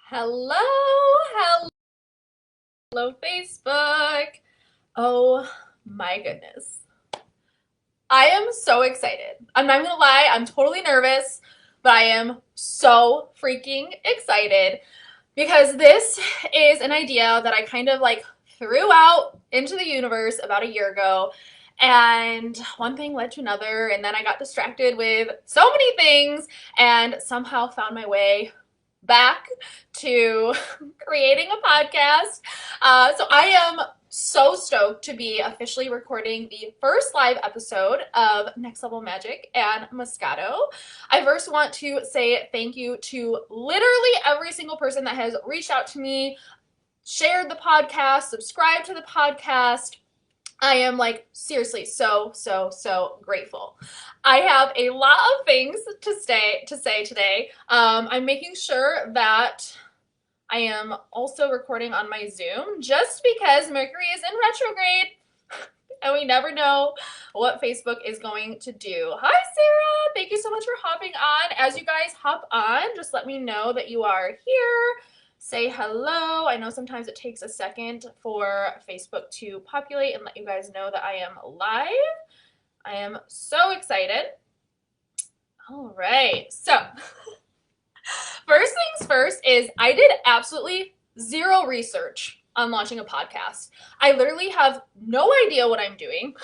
Hello, hello, Facebook. Oh my goodness. I am so excited. I'm not gonna lie, I'm totally nervous, but I am so freaking excited because this is an idea that I kind of like threw out into the universe about a year ago. And one thing led to another, and then I got distracted with so many things and somehow found my way back to creating a podcast. So I am so stoked to be officially recording the first live episode of Next Level Magic and Moscato. I first want to say thank you to literally every single person that has reached out to me, shared the podcast, subscribed to the podcast. I am like seriously so grateful. I have a lot of things to say today. I'm making sure that I am also recording on my Zoom just because Mercury is in retrograde and we never know what Facebook is going to do. Hi Sarah, thank you so much for hopping on. As you guys hop on, just let me know that you are here. Say hello. I know sometimes it takes a second for Facebook to populate and let you guys know that I am live. I am so excited. All right, so first things first is I did absolutely zero research on launching a podcast. I literally have no idea what I'm doing.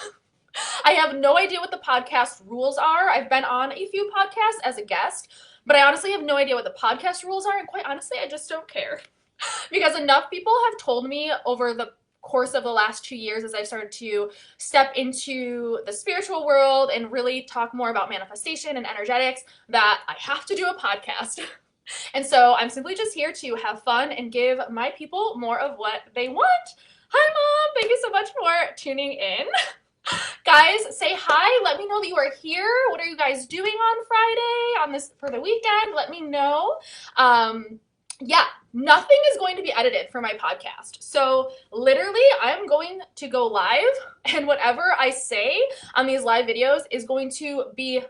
I have no idea what the podcast rules are. I've been on a few podcasts as a guest, but I honestly have no idea what the podcast rules are, and quite honestly, I just don't care. Because enough people have told me over the course of the last 2 years as I started to step into the spiritual world and really talk more about manifestation and energetics that I have to do a podcast. And so I'm simply just here to have fun and give my people more of what they want. Hi, Mom. Thank you so much for tuning in. Guys, say hi. Let me know that you are here. What are you guys doing on Friday on this for the weekend? Let me know. Yeah, nothing is going to be edited for my podcast. So literally, I'm going to go live, and whatever I say on these live videos is going to be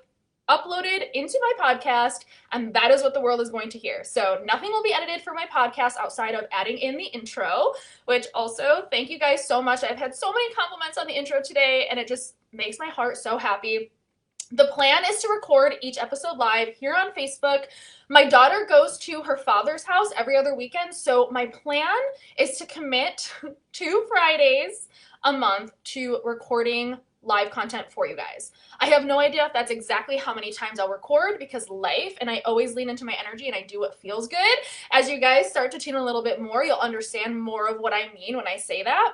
uploaded into my podcast, and that is what the world is going to hear. So nothing will be edited for my podcast outside of adding in the intro, which also thank you guys so much. I've had so many compliments on the intro today, and it just makes my heart so happy. The plan is to record each episode live here on Facebook. My daughter goes to her father's house every other weekend, so my plan is to commit 2 Fridays a month to recording live content for you guys. I have no idea if that's exactly how many times I'll record because life, and I always lean into my energy and I do what feels good. As you guys start to tune a little bit more, you'll understand more of what I mean when I say that.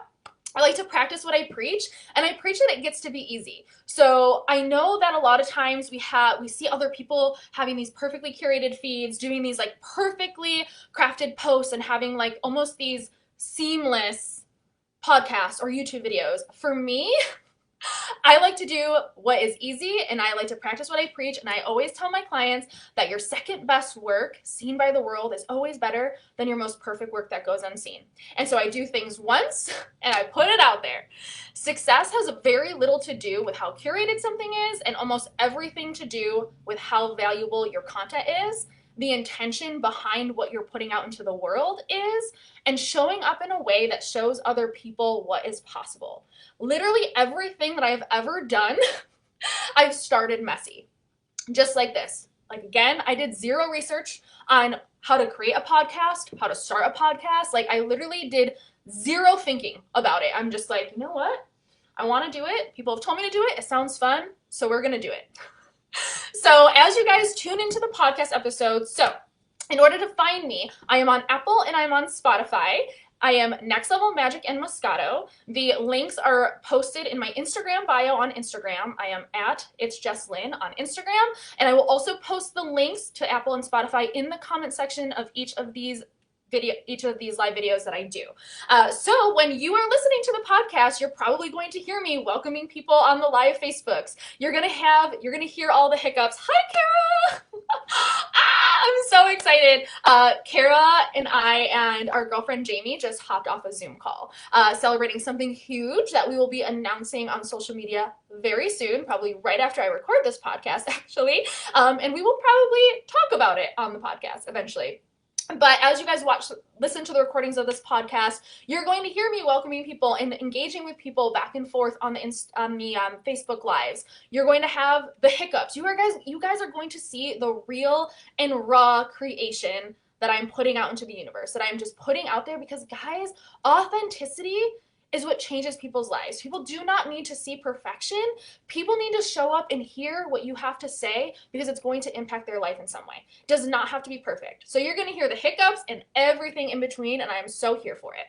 I like to practice what I preach, and I preach that it gets to be easy. So I know that a lot of times we see other people having these perfectly curated feeds, doing these like perfectly crafted posts and having like almost these seamless podcasts or YouTube videos. For me, I like to do what is easy, and I like to practice what I preach, and I always tell my clients that your second best work seen by the world is always better than your most perfect work that goes unseen. And so I do things once and I put it out there. Success has very little to do with how curated something is and almost everything to do with how valuable your content is, the intention behind what you're putting out into the world is, and showing up in a way that shows other people what is possible. Literally everything that I've ever done, I've started messy. Just like this. Like again, I did zero research on how to create a podcast, how to start a podcast. Like I literally did zero thinking about it. I'm just like, you know what? I want to do it. People have told me to do it. It sounds fun. So we're going to do it. So as you guys tune into the podcast episode, so in order to find me, I am on Apple and I'm on Spotify. I am Next Level Magic and Moscato. The links are posted in my Instagram bio on Instagram. I am at It's Jes Lyn on Instagram. And I will also post the links to Apple and Spotify in the comment section of each of these live videos that I do. So when you are listening to the podcast, you're probably going to hear me welcoming people on the live Facebooks. You're gonna hear all the hiccups. Hi, Kara! I'm so excited. Kara and I and our girlfriend Jamie just hopped off a Zoom call, celebrating something huge that we will be announcing on social media very soon, probably right after I record this podcast, actually. And we will probably talk about it on the podcast eventually. But as you guys listen to the recordings of this podcast, you're going to hear me welcoming people and engaging with people back and forth on the Facebook lives. You're going to have the hiccups. You guys are going to see the real and raw creation that I'm putting out into the universe, that I'm just putting out there, because guys, authenticity is what changes people's lives. People do not need to see perfection. People need to show up and hear what you have to say, because it's going to impact their life in some way. It does not have to be perfect. So you're going to hear the hiccups and everything in between, and I am so here for it.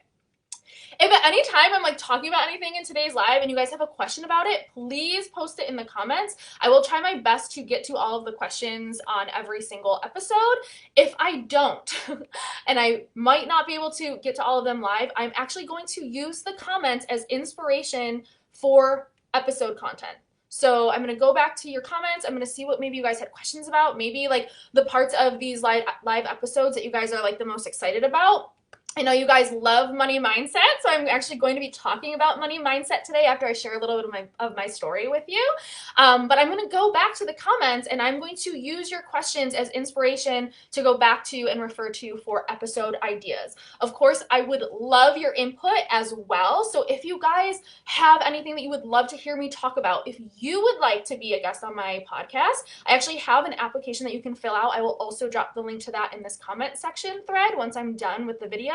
If at any time I'm like talking about anything in today's live and you guys have a question about it, please post it in the comments. I will try my best to get to all of the questions on every single episode. If I don't, and I might not be able to get to all of them live, I'm actually going to use the comments as inspiration for episode content. So I'm going to go back to your comments. I'm going to see what maybe you guys had questions about, maybe like the parts of these live episodes that you guys are like the most excited about. I know you guys love money mindset, so I'm actually going to be talking about money mindset today after I share a little bit of my story with you. But I'm going to go back to the comments, and I'm going to use your questions as inspiration to go back to and refer to for episode ideas. Of course, I would love your input as well. So if you guys have anything that you would love to hear me talk about, if you would like to be a guest on my podcast, I actually have an application that you can fill out. I will also drop the link to that in this comment section thread once I'm done with the video.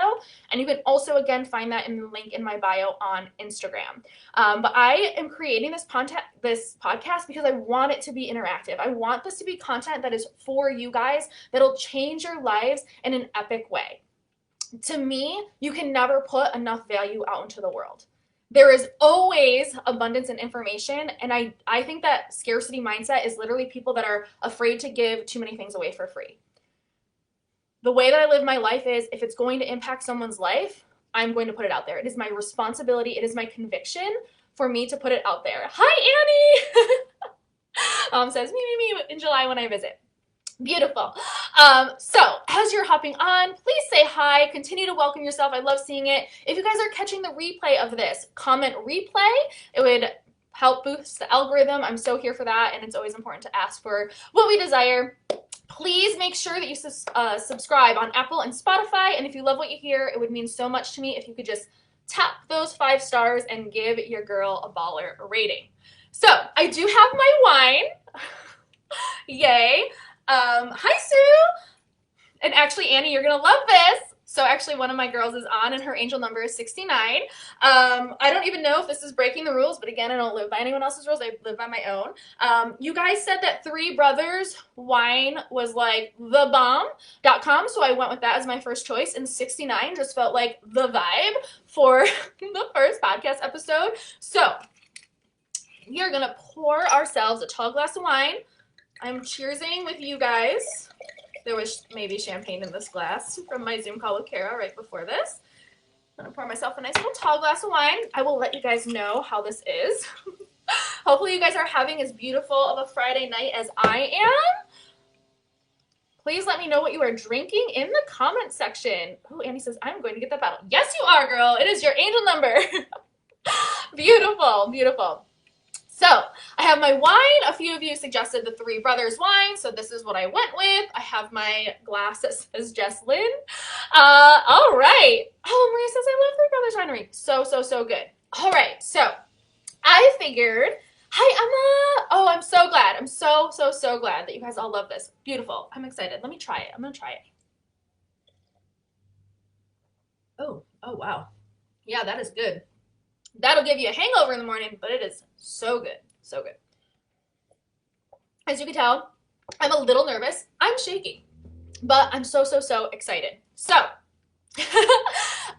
And you can also, again, find that in the link in my bio on Instagram. But I am creating this podcast because I want it to be interactive. I want this to be content that is for you guys, that'll change your lives in an epic way. To me, you can never put enough value out into the world. There is always abundance in information, and I think that scarcity mindset is literally people that are afraid to give too many things away for free. The way that I live my life is, if it's going to impact someone's life, I'm going to put it out there. It is my responsibility. It is my conviction for me to put it out there. Hi, Annie! Says, me in July when I visit. Beautiful. So as you're hopping on, please say hi. Continue to welcome yourself. I love seeing it. If you guys are catching the replay of this, comment replay. It would help boost the algorithm. I'm so here for that, and it's always important to ask for what we desire. Please make sure that you subscribe on Apple and Spotify, and if you love what you hear, it would mean so much to me if you could just tap those 5 stars and give your girl a baller rating. So I do have my wine. Yay. Hi, Sue. And actually, Annie, you're going to love this. So actually, one of my girls is on, and her angel number is 69. I don't even know if this is breaking the rules, but again, I don't live by anyone else's rules. I live by my own. You guys said that Three Brothers wine was like the bomb.com, so I went with that as my first choice, and 69 just felt like the vibe for the first podcast episode. So we are going to pour ourselves a tall glass of wine. I'm cheersing with you guys. There was maybe champagne in this glass from my Zoom call with Kara right before this. I'm going to pour myself a nice little tall glass of wine. I will let you guys know how this is. Hopefully you guys are having as beautiful of a Friday night as I am. Please let me know what you are drinking in the comment section. Oh, Annie says, I'm going to get that bottle. Yes, you are, girl. It is your angel number. Beautiful, beautiful. So I have my wine. A few of you suggested the Three Brothers wine, so this is what I went with. I have my glass that says Jes Lyn. All right. Oh, Maria says I love Three Brothers Winery. So good. All right, so I figured, hi, Emma. Oh, I'm so glad. I'm so glad that you guys all love this. Beautiful. I'm excited. Let me try it. I'm going to try it. Oh, wow. Yeah, that is good. That'll give you a hangover in the morning, but it is so good. So good. As you can tell, I'm a little nervous. I'm shaking, but I'm so excited. So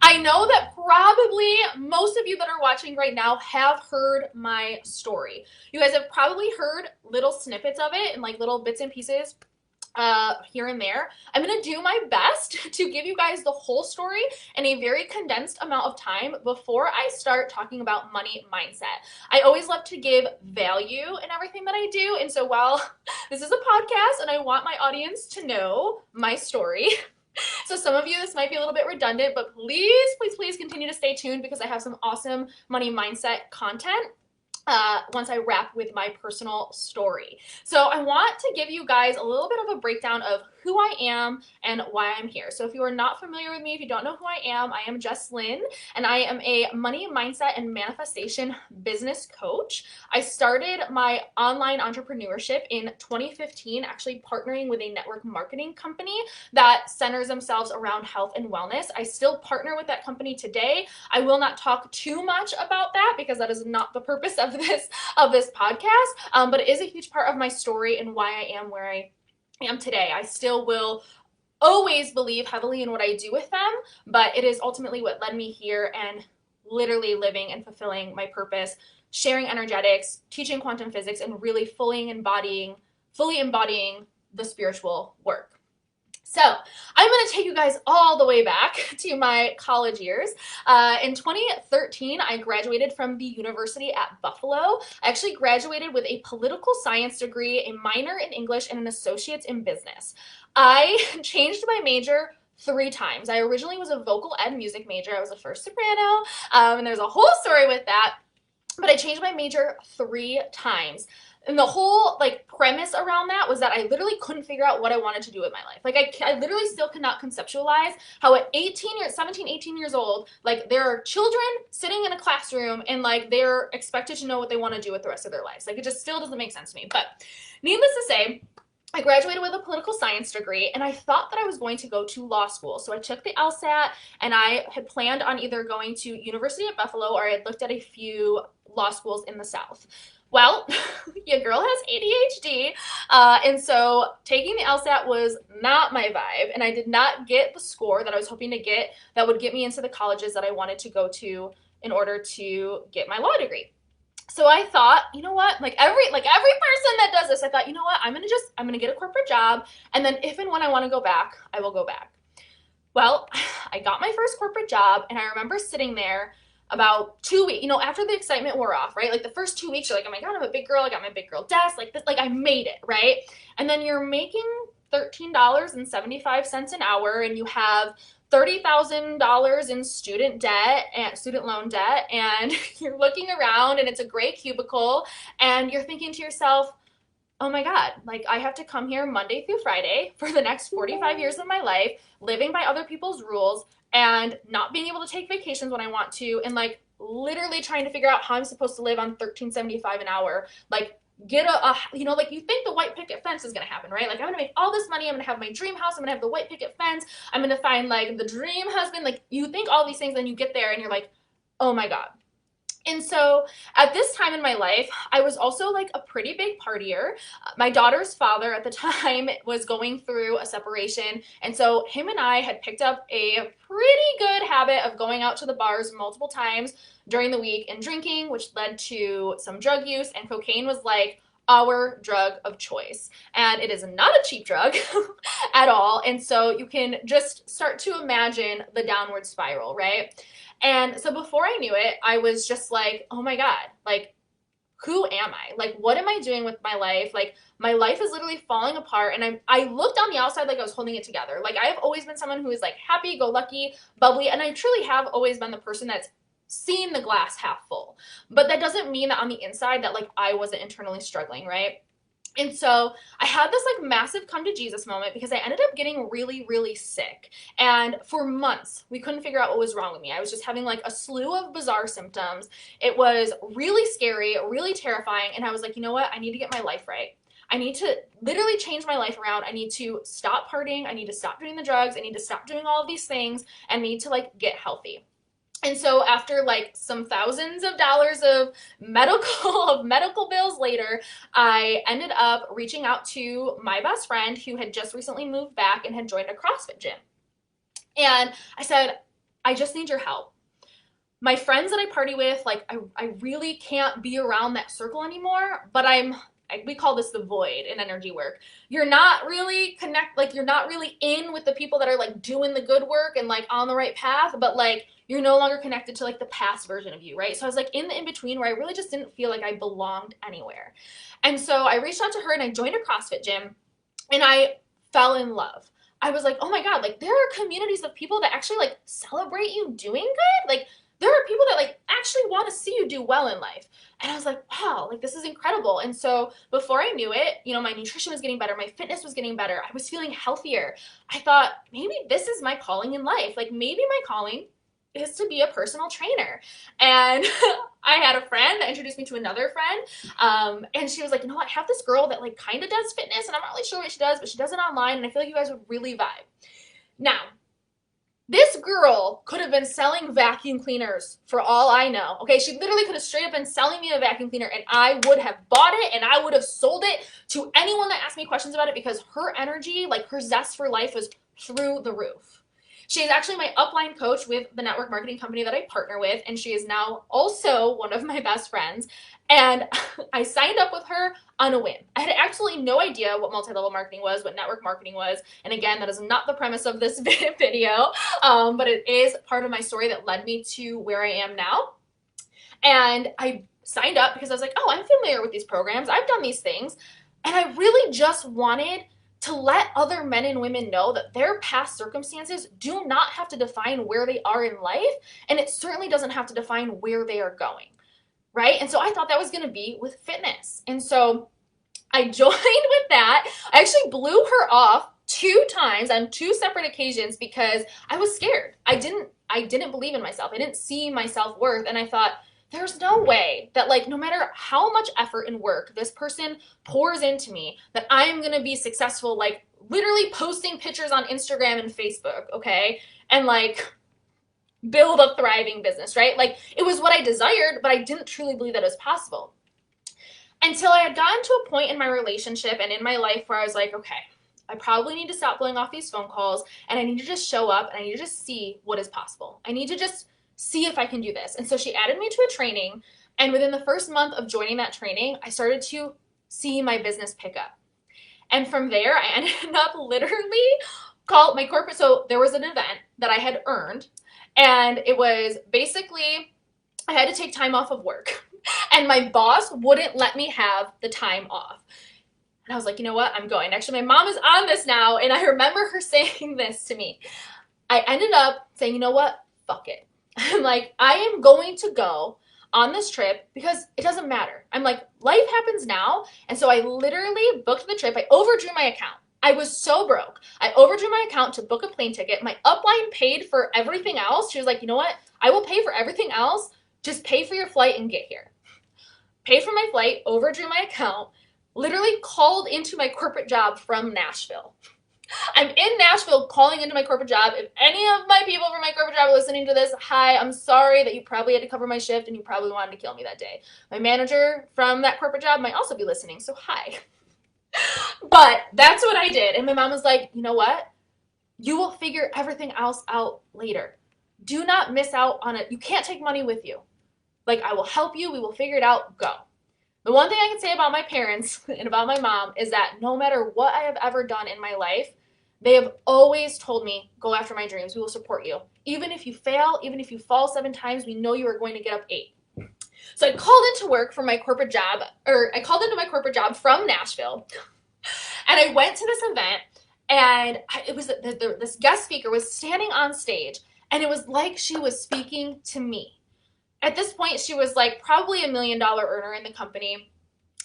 I know that probably most of you that are watching right now have heard my story. You guys have probably heard little snippets of it and like little bits and pieces here and there. I'm going to do my best to give you guys the whole story in a very condensed amount of time before I start talking about money mindset. I always love to give value in everything that I do. And so while this is a podcast and I want my audience to know my story, so some of you, this might be a little bit redundant, but please continue to stay tuned because I have some awesome money mindset content once I wrap with my personal story. So I want to give you guys a little bit of a breakdown of who I am and why I'm here. So if you are not familiar with me, if you don't know who I am Jes Lyn, and I am a money mindset and manifestation business coach. I started my online entrepreneurship in 2015, actually partnering with a network marketing company that centers themselves around health and wellness. I still partner with that company today. I will not talk too much about that because that is not the purpose of this podcast, but it is a huge part of my story and why I am where I am today. I still will always believe heavily in what I do with them, but it is ultimately what led me here and literally living and fulfilling my purpose, sharing energetics, teaching quantum physics, and really fully embodying the spiritual work. So I'm going to take you guys all the way back to my college years. In 2013, I graduated from the University at Buffalo. I actually graduated with a political science degree, a minor in English, and an associate's in business. I changed my major 3 times. I originally was a vocal ed music major. I was a first soprano, and there's a whole story with that. But I changed my major 3 times. And the whole premise around that was that I literally couldn't figure out what I wanted to do with my life. I literally still cannot conceptualize how at 17, 18 years old, there are children sitting in a classroom and they're expected to know what they want to do with the rest of their lives. It just still doesn't make sense to me. But needless to say, I graduated with a political science degree, and I thought that I was going to go to law school. So I took the LSAT, and I had planned on either going to University at Buffalo or I had looked at a few law schools in the South. Well, your girl has ADHD, and so taking the LSAT was not my vibe, and I did not get the score that I was hoping to get that would get me into the colleges that I wanted to go to in order to get my law degree. So I thought, you know what, every person that does this, I thought, you know what, I'm gonna get a corporate job, and then if and when I want to go back, I will go back. Well, I got my first corporate job, and I remember sitting there about 2 weeks, after the excitement wore off, right? The first 2 weeks, you're like, oh my God, I'm a big girl. I got my big girl desk, I made it, right? And then you're making $13.75 an hour, and you have $30,000 in student loan debt, and you're looking around, and it's a gray cubicle, and you're thinking to yourself, oh my God, I have to come here Monday through Friday for the next 45 years of my life, living by other people's rules, and not being able to take vacations when I want to, and literally trying to figure out how I'm supposed to live on $13.75 an hour. Get you think the white picket fence is gonna happen, right? I'm gonna make all this money, I'm gonna have my dream house, I'm gonna have the white picket fence, I'm gonna find the dream husband, you think all these things, then you get there and you're like, oh my God. And so at this time in my life, I was also a pretty big partier. My daughter's father at the time was going through a separation. And so him and I had picked up a pretty good habit of going out to the bars multiple times during the week and drinking, which led to some drug use. And cocaine was our drug of choice. And it is not a cheap drug at all. And so you can just start to imagine the downward spiral, right? And so before I knew it, I was just oh my God, who am I? What am I doing with my life? My life is literally falling apart. And I looked on the outside I was holding it together. I have always been someone who is happy, go lucky, bubbly. And I truly have always been the person that's seen the glass half full. But that doesn't mean that on the inside that I wasn't internally struggling, right? And so I had this massive come to Jesus moment because I ended up getting really, really sick. And for months, we couldn't figure out what was wrong with me. I was just having a slew of bizarre symptoms. It was really scary, really terrifying. And I was like, you know what? I need to get my life right. I need to literally change my life around. I need to stop partying. I need to stop doing the drugs. I need to stop doing all of these things and need to get healthy. And so after some thousands of dollars of medical bills later, I ended up reaching out to my best friend who had just recently moved back and had joined a CrossFit gym. And I said, I just need your help. My friends that I party with, I really can't be around that circle anymore, but we call this the void in energy work. You're not really you're not really in with the people that are doing the good work and on the right path, but you're no longer connected to the past version of you, right? So I was in the in-between where I really just didn't feel I belonged anywhere. And so I reached out to her and I joined a CrossFit gym and I fell in love. I was oh my God, there are communities of people that actually celebrate you doing good. there are people that like actually want to see you do well in life. And I was like, wow, like this is incredible. And so before I knew it, you know, my nutrition was getting better, my fitness was getting better, I was feeling healthier. I thought maybe this is my calling in life. Like maybe my calling is to be a personal trainer. And I had a friend that introduced me to another friend. And she was like, you know what? I have this girl that like kind of does fitness and I'm not really sure what she does, but she does it online. And I feel like you guys would really vibe. Now, this girl could have been selling vacuum cleaners for all I know. Okay, she literally could have straight up been selling me a vacuum cleaner and I would have bought it and I would have sold it to anyone that asked me questions about it because her energy, like her zest for life was through the roof. She is actually my upline coach with the network marketing company that I partner with, and she is now also one of my best friends. And I signed up with her on a whim. I had absolutely no idea what multi-level marketing was, what network marketing was. And again, that is not the premise of this video, but it is part of my story that led me to where I am now. And I signed up because I was like, oh, I'm familiar with these programs. I've done these things. And I really just wanted to let other men and women know that their past circumstances do not have to define where they are in life. And it certainly doesn't have to define where they are going. Right? And so I thought that was going to be with fitness. And so I joined with that. I actually blew her off 2 times on 2 separate occasions because I was scared. I didn't believe in myself. I didn't see my self-worth. And I thought, there's no way that like no matter how much effort and work this person pours into me, that I am going to be successful, like literally posting pictures on Instagram and Facebook, okay? And like build a thriving business, right? Like it was what I desired, but I didn't truly believe that it was possible. Until I had gotten to a point in my relationship and in my life where I was like, okay, I probably need to stop blowing off these phone calls and I need to just show up and I need to just see what is possible. I need to just see if I can do this. And so she added me to a training, and within the first month of joining that training, I started to see my business pick up. And from there, I ended up literally called my corporate. So there was an event that I had earned, and it was basically I had to take time off of work. And my boss wouldn't let me have the time off. And I was like, you know what? I'm going. Actually, my mom is on this now, and I remember her saying this to me. I ended up saying, you know what? Fuck it. I'm like, I am going to go on this trip because it doesn't matter. I'm like, life happens now. And so I literally booked the trip. I overdrew my account. I was so broke. I overdrew my account to book a plane ticket. My upline paid for everything else. She was like, you know what? I will pay for everything else. Just pay for your flight and get here. Paid for my flight, overdrew my account, literally called into my corporate job from Nashville. I'm in Nashville calling into my corporate job. If any of my people from my corporate job are listening to this, hi, I'm sorry that you probably had to cover my shift and you probably wanted to kill me that day. My manager from that corporate job might also be listening, so hi. But that's what I did. And my mom was like, you know what? You will figure everything else out later. Do not miss out on it. You can't take money with you. Like, I will help you. We will figure it out. Go. The one thing I can say about my parents and about my mom is that no matter what I have ever done in my life, they have always told me, go after my dreams. We will support you. Even if you fail, even if you fall 7 times, we know you are going to get up 8. So I called into work for my corporate job, or I called into my corporate job from Nashville. And I went to this event, and it was this guest speaker was standing on stage, and it was like she was speaking to me. At this point, she was like probably $1 million earner in the company.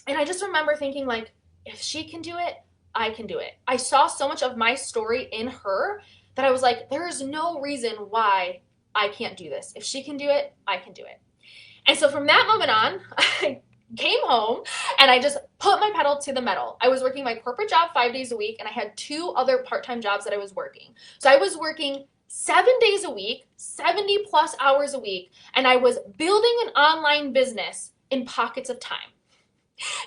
And I just remember thinking like, if she can do it, I can do it. I saw so much of my story in her that I was like, there is no reason why I can't do this. If she can do it, I can do it. And so from that moment on, I came home and I just put my pedal to the metal. I was working my corporate job 5 days a week, and I had 2 other part-time jobs that I was working. So I was working 7 days a week, 70 plus hours a week, and I was building an online business in pockets of time.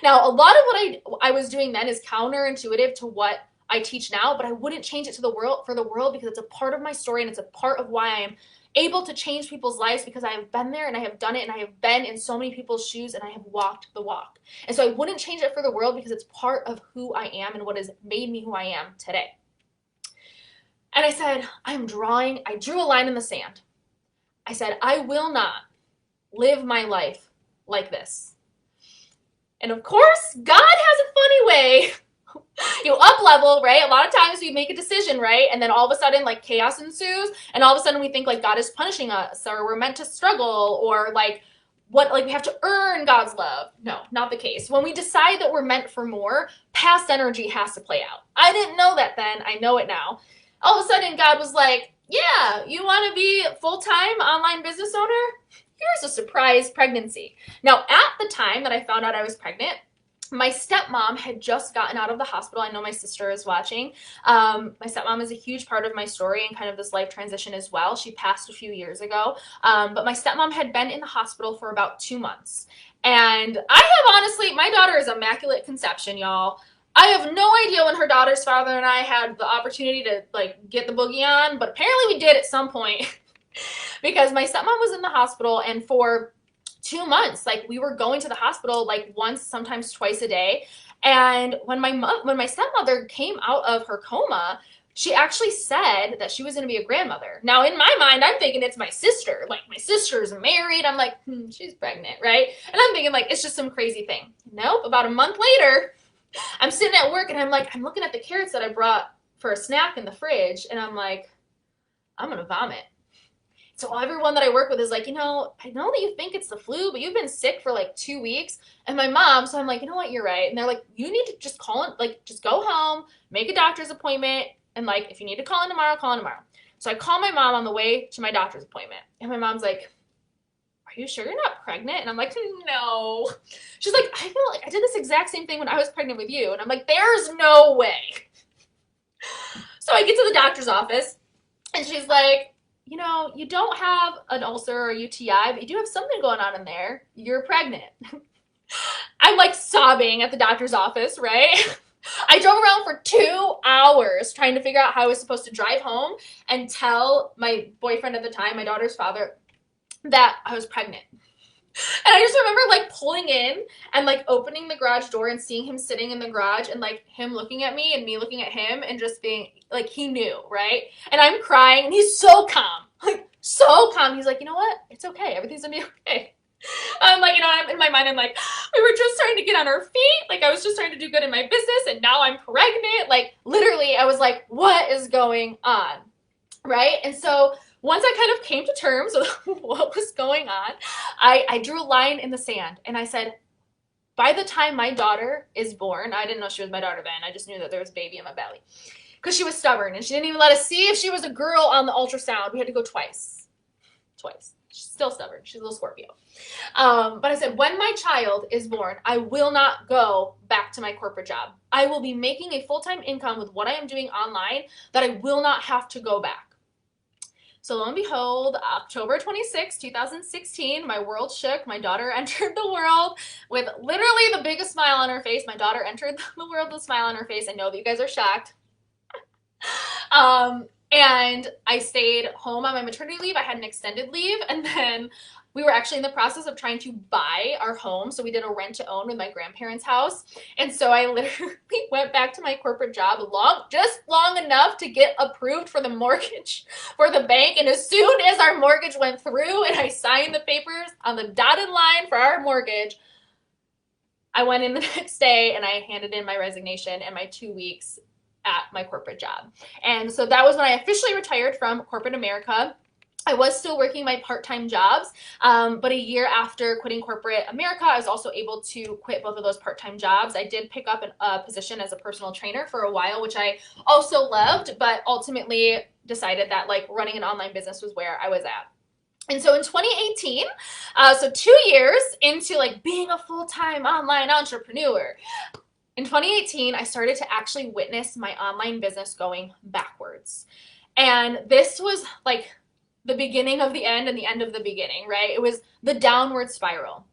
Now, a lot of what I was doing then is counterintuitive to what I teach now, but I wouldn't change it to the world for the world because it's a part of my story and it's a part of why I am able to change people's lives, because I have been there and I have done it and I have been in so many people's shoes and I have walked the walk. And so I wouldn't change it for the world because it's part of who I am and what has made me who I am today. And I said, I drew a line in the sand. I said, I will not live my life like this. And of course, God has a funny way You up level, right? A lot of times we make a decision, right? And then all of a sudden, like, chaos ensues, and all of a sudden we think like God is punishing us, or we're meant to struggle, or like we have to earn God's love. No, not the case. When we decide that we're meant for more, past energy has to play out. I didn't know that then. I know it now. All of a sudden, God was like, yeah, you want to be a full-time online business owner? Here's a surprise pregnancy. Now, at the time that I found out I was pregnant, my stepmom had just gotten out of the hospital. I know my sister is watching. My stepmom is a huge part of my story and kind of this life transition as well. She passed a few years ago. But my stepmom had been in the hospital for about 2 months. And I have honestly, my daughter is immaculate conception, y'all. I have no idea when her daughter's father and I had the opportunity to like get the boogie on, but apparently we did at some point because my stepmom was in the hospital, and for 2 months, like, we were going to the hospital like once, sometimes twice a day. And when my stepmother came out of her coma, she actually said that she was going to be a grandmother. Now, in my mind, I'm thinking it's my sister. Like, my sister's married. I'm like, she's pregnant, right? And I'm thinking like it's just some crazy thing. Nope. About a month later, I'm sitting at work and I'm looking at the carrots that I brought for a snack in the fridge, and I'm like, I'm gonna vomit. So everyone that I work with is like, I know that you think it's the flu, but you've been sick for like 2 weeks. And my mom, so I'm like, you know what, you're right. And they're like, you need to just just go home, make a doctor's appointment. And like, if you need to call in tomorrow, call in tomorrow. So I call my mom on the way to my doctor's appointment. And my mom's like, are you sure you're not pregnant? And I'm like, no. She's like, I feel like I did this exact same thing when I was pregnant with you. And I'm like, there's no way. So I get to the doctor's office and she's like, you don't have an ulcer or UTI, but you do have something going on in there. You're pregnant. I'm like sobbing at the doctor's office, right? I drove around for 2 hours trying to figure out how I was supposed to drive home and tell my boyfriend at the time, my daughter's father, that I was pregnant. And I just remember like pulling in and like opening the garage door and seeing him sitting in the garage and like him looking at me and me looking at him and just being like, he knew, right? And I'm crying and he's so calm, like so calm. He's like, you know what? It's okay. Everything's gonna be okay. I'm like, I'm in my mind, I'm like, we were just trying to get on our feet. Like, I was just trying to do good in my business and now I'm pregnant. Like, literally, I was like, what is going on? Right? And so once I kind of came to terms with what was going on, I drew a line in the sand and I said, by the time my daughter is born, I didn't know she was my daughter then. I just knew that there was a baby in my belly because she was stubborn and she didn't even let us see if she was a girl on the ultrasound. We had to go twice. She's still stubborn. She's a little Scorpio. But I said, when my child is born, I will not go back to my corporate job. I will be making a full-time income with what I am doing online that I will not have to go back. So lo and behold, October 26, 2016, my world shook. My daughter entered the world with literally the biggest smile on her face. My daughter entered the world with a smile on her face. I know that you guys are shocked. And I stayed home on my maternity leave. I had an extended leave, and then we were actually in the process of trying to buy our home. So we did a rent to own with my grandparents' house. And so I literally went back to my corporate job just long enough to get approved for the mortgage for the bank. And as soon as our mortgage went through and I signed the papers on the dotted line for our mortgage, I went in the next day and I handed in my resignation and my 2 weeks at my corporate job. And so that was when I officially retired from corporate America. I was still working my part-time jobs, but a year after quitting corporate America, I was also able to quit both of those part-time jobs. I did pick up a position as a personal trainer for a while, which I also loved, but ultimately decided that like running an online business was where I was at. And so in 2018, so 2 years into like being a full-time online entrepreneur, in 2018, I started to actually witness my online business going backwards. And this was like the beginning of the end and the end of the beginning, right? It was the downward spiral.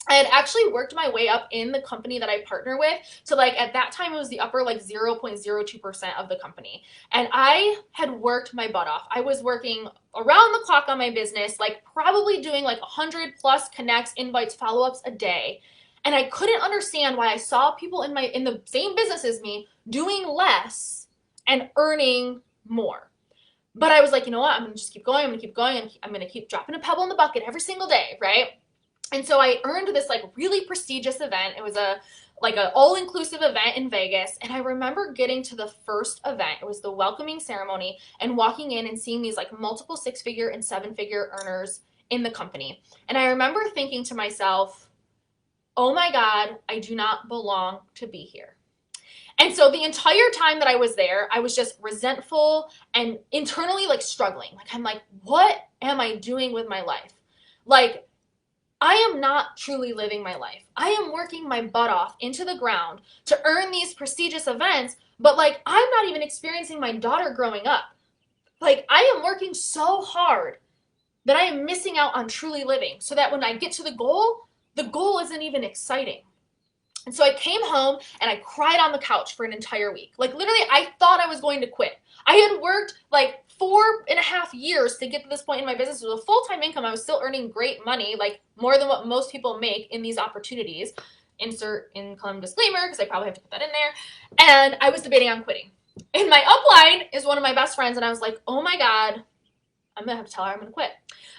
I had actually worked my way up in the company that I partner with. So like at that time, it was the upper like 0.02% of the company. And I had worked my butt off. I was working around the clock on my business, like probably doing like 100 plus connects, invites, follow-ups a day. And I couldn't understand why I saw people in the same business as me doing less and earning more. But I was like, you know what? I'm going to just keep going. I'm going to keep going. And I'm going to keep dropping a pebble in the bucket every single day, right? And so I earned this like really prestigious event. It was a like an all-inclusive event in Vegas. And I remember getting to the first event. It was the welcoming ceremony and walking in and seeing these like multiple 6-figure and 7-figure earners in the company. And I remember thinking to myself, oh my God, I do not belong to be here. And so the entire time that I was there, I was just resentful and internally like struggling. Like, I'm like, what am I doing with my life? Like, I am not truly living my life. I am working my butt off into the ground to earn these prestigious events, but like, I'm not even experiencing my daughter growing up. Like, I am working so hard that I am missing out on truly living, so that when I get to the goal isn't even exciting. And so I came home and I cried on the couch for an entire week. Like, literally, I thought I was going to quit. I had worked like 4.5 years to get to this point in my business. It was a full-time income. I was still earning great money, like more than what most people make in these opportunities. Insert income disclaimer, because I probably have to put that in there. And I was debating on quitting. And my upline is one of my best friends, and I was like, oh my God, I'm going to have to tell her I'm going to quit.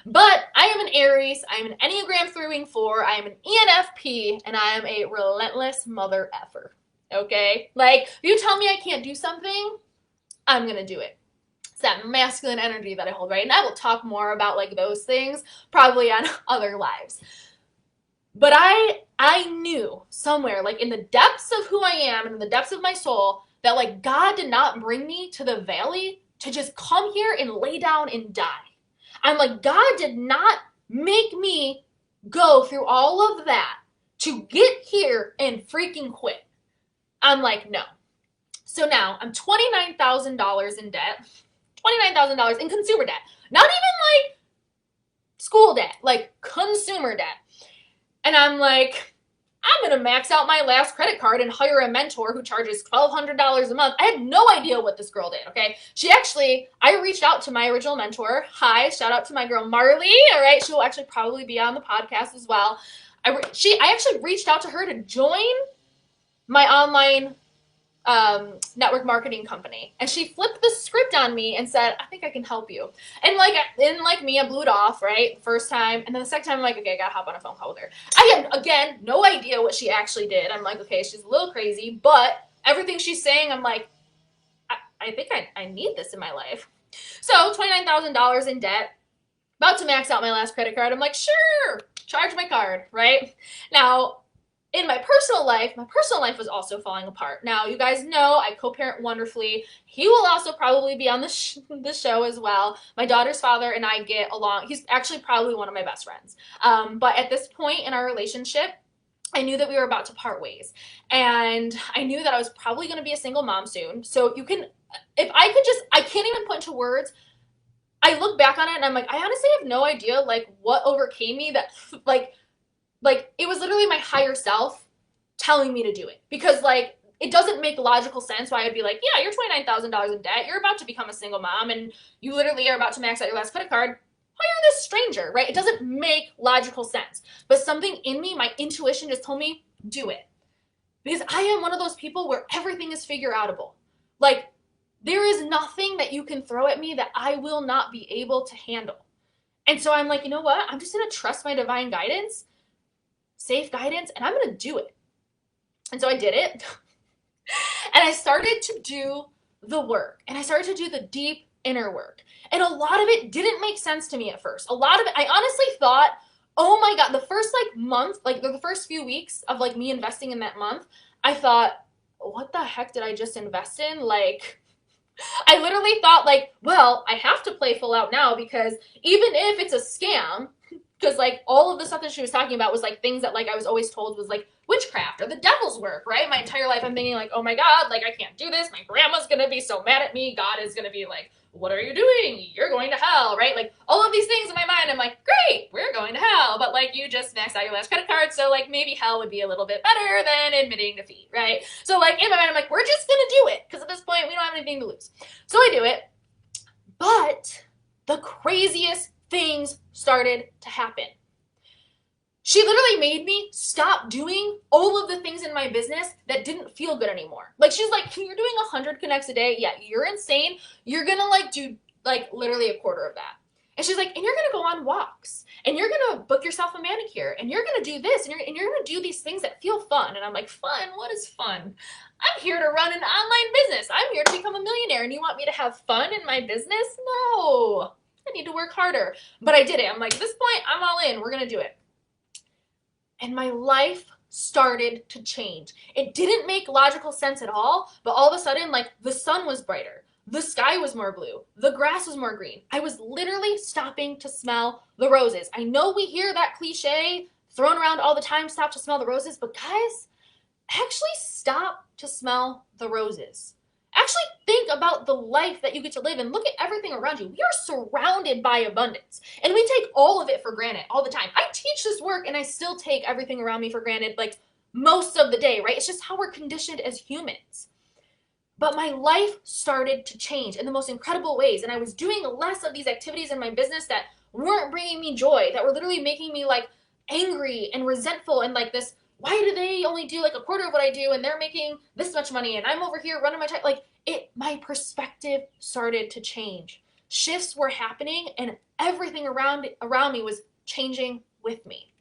But I am an Aries, I am an Enneagram 3-4, I am an ENFP, and I am a relentless mother effer. Okay? Like, if you tell me I can't do something, I'm going to do it. It's that masculine energy that I hold, right? And I will talk more about like those things probably on other lives. But I knew somewhere, like in the depths of who I am and in the depths of my soul, that like God did not bring me to the valley to just come here and lay down and die. I'm like, God did not make me go through all of that to get here and freaking quit. I'm like, no. So now I'm $29,000 in debt, $29,000 in consumer debt, not even like school debt, like consumer debt. And I'm like, I'm going to max out my last credit card and hire a mentor who charges $1,200 a month. I had no idea what this girl did, okay? I reached out to my original mentor. Hi, shout out to my girl Marley, all right? She will actually probably be on the podcast as well. I actually reached out to her to join my online network marketing company. And she flipped the script on me and said, I think I can help you. And like me, I blew it off, right? The first time. And then the second time, I'm like, okay, I gotta hop on a phone call with her. I had, again, no idea what she actually did. I'm like, okay, she's a little crazy, but everything she's saying, I'm like, I think I need this in my life. So $29,000 in debt, about to max out my last credit card. I'm like, sure, charge my card, right? Now, in my personal life was also falling apart. Now, you guys know I co-parent wonderfully. He will also probably be on the show as well. My daughter's father and I get along. He's actually probably one of my best friends. But at this point in our relationship, I knew that we were about to part ways. And I knew that I was probably going to be a single mom soon. So I can't even put into words. I look back on it and I'm like, I honestly have no idea like what overcame me that like, it was literally my higher self telling me to do it. Because, like, it doesn't make logical sense why I'd be like, yeah, you're $29,000 in debt. You're about to become a single mom, and you literally are about to max out your last credit card. Hire this stranger, right? It doesn't make logical sense. But something in me, my intuition just told me, do it. Because I am one of those people where everything is figure-outable. Like, there is nothing that you can throw at me that I will not be able to handle. And so I'm like, you know what? I'm just going to trust my divine guidance, safe guidance, and I'm going to do it. And so I did it. And I started to do the work. And I started to do the deep inner work. And a lot of it didn't make sense to me at first. A lot of it, I honestly thought, oh my God, the first month, the first few weeks of me investing in that month, I thought, what the heck did I just invest in? I literally thought well, I have to play full out now, because even if it's a scam, because all of the stuff that she was talking about was things that I was always told was witchcraft or the devil's work, right? My entire life I'm thinking oh my God, I can't do this. My grandma's gonna be so mad at me. God is gonna be what are you doing? You're going to hell, right? All of these things in my mind, I'm great, we're going to hell. But you just maxed out your last credit card, so maybe hell would be a little bit better than admitting defeat, right? So in my mind, I'm we're just gonna do it, because at this point we don't have anything to lose. So I do it, but the craziest things started to happen. She literally made me stop doing all of the things in my business that didn't feel good anymore. She's you're doing 100 connects a day. Yeah, you're insane. You're gonna do literally a quarter of that. And she's like, and you're going to go on walks, and you're going to book yourself a manicure, and you're going to do this, and you're going to do these things that feel fun. And I'm like, fun? What is fun? I'm here to run an online business. I'm here to become a millionaire, and you want me to have fun in my business? No, I need to work harder. But I did it. I'm like, at this point, I'm all in. We're going to do it. And my life started to change. It didn't make logical sense at all, but all of a sudden, like, the sun was brighter. The sky was more blue. The grass was more green. I was literally stopping to smell the roses. I know we hear that cliche thrown around all the time, stop to smell the roses, but guys, actually stop to smell the roses. Actually think about the life that you get to live and look at everything around you. We are surrounded by abundance, and we take all of it for granted all the time. I teach this work and I still take everything around me for granted, like most of the day, right? It's just how we're conditioned as humans. But my life started to change in the most incredible ways, and I was doing less of these activities in my business that weren't bringing me joy, that were literally making me like angry and resentful and like this, why do they only do like a quarter of what I do and they're making this much money and I'm over here running my time? Like my perspective started to change. Shifts were happening and everything around me was changing with me.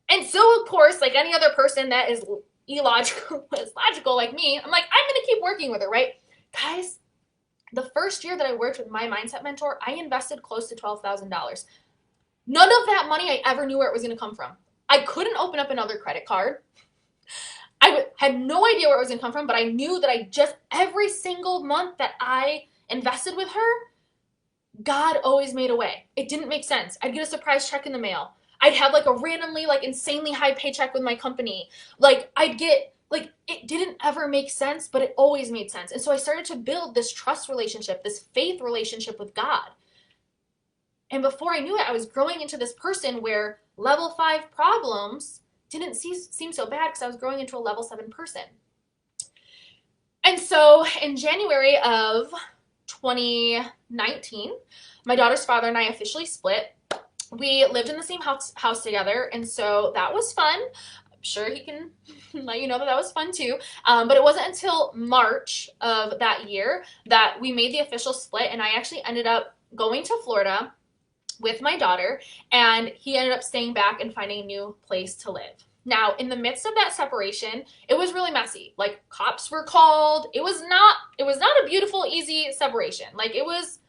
And so, of course, like any other person that is logical like me, I'm like, I'm going to keep working with it, right? Guys, the first year that I worked with my mindset mentor, I invested close to $12,000. None of that money I ever knew where it was going to come from. I couldn't open up another credit card. I had no idea where it was going to come from, but I knew that every single month that I invested with her, God always made a way. It didn't make sense. I'd get a surprise check in the mail. I'd have like a randomly like insanely high paycheck with my company. Like I'd get like, it didn't ever make sense, but it always made sense. And so I started to build this trust relationship, this faith relationship with God. And before I knew it, I was growing into this person where level 5 problems didn't seem so bad because I was growing into a level 7 person. And so in January of 2019, my daughter's father and I officially split. We lived in the same house together, and so that was fun. I'm sure he can let you know that was fun too. But it wasn't until March of that year that we made the official split, and I actually ended up going to Florida with my daughter, and he ended up staying back and finding a new place to live. Now, in the midst of that separation, it was really messy. Like, cops were called. It was not a beautiful, easy separation. Like, it was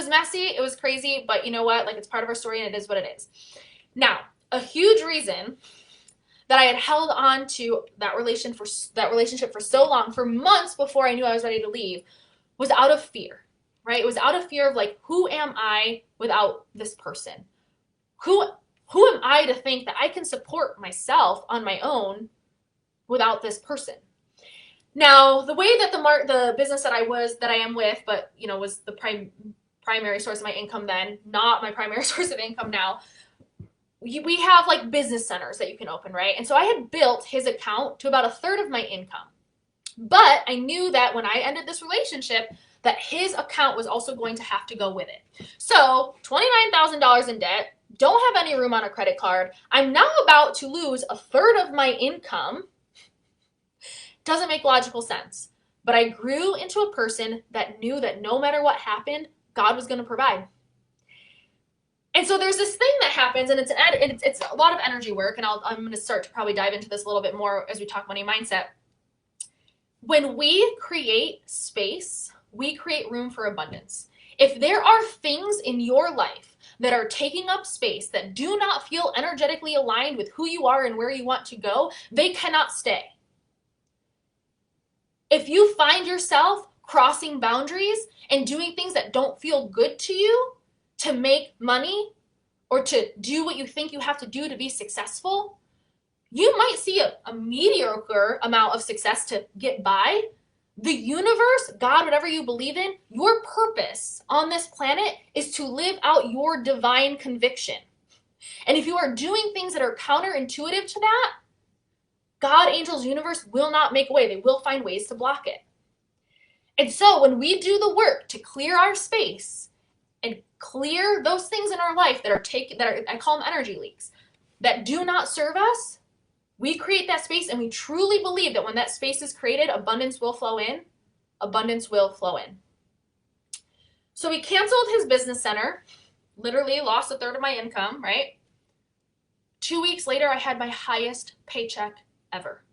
messy, it was crazy, but you know what? Like, it's part of our story and it is what it is. Now, a huge reason that I had held on to that relationship for so long, for months before I knew I was ready to leave, was out of fear, right? It was out of fear of like, who am I without this person? Who am I to think that I can support myself on my own without this person? Now, the way that the business that I am with, but you know, was the primary source of my income then, not my primary source of income now. We have like business centers that you can open, right? And so I had built his account to about a third of my income. But I knew that when I ended this relationship, that his account was also going to have to go with it. So $29,000 in debt, don't have any room on a credit card. I'm now about to lose a third of my income. Doesn't make logical sense. But I grew into a person that knew that no matter what happened, God was going to provide. And so there's this thing that happens, and it's a lot of energy work, and I'm going to start to probably dive into this a little bit more as we talk money mindset. When we create space, we create room for abundance. If there are things in your life that are taking up space that do not feel energetically aligned with who you are and where you want to go, they cannot stay. If you find yourself crossing boundaries and doing things that don't feel good to you to make money or to do what you think you have to do to be successful, you might see a mediocre amount of success to get by. The universe, God, whatever you believe in, your purpose on this planet is to live out your divine conviction. And if you are doing things that are counterintuitive to that, God, angels, universe will not make a way. They will find ways to block it. And so when we do the work to clear our space and clear those things in our life that are I call them energy leaks, that do not serve us, we create that space, and we truly believe that when that space is created, abundance will flow in. Abundance will flow in. So we canceled his business center. literally lost a third of my income, right? 2 weeks later, I had my highest paycheck ever.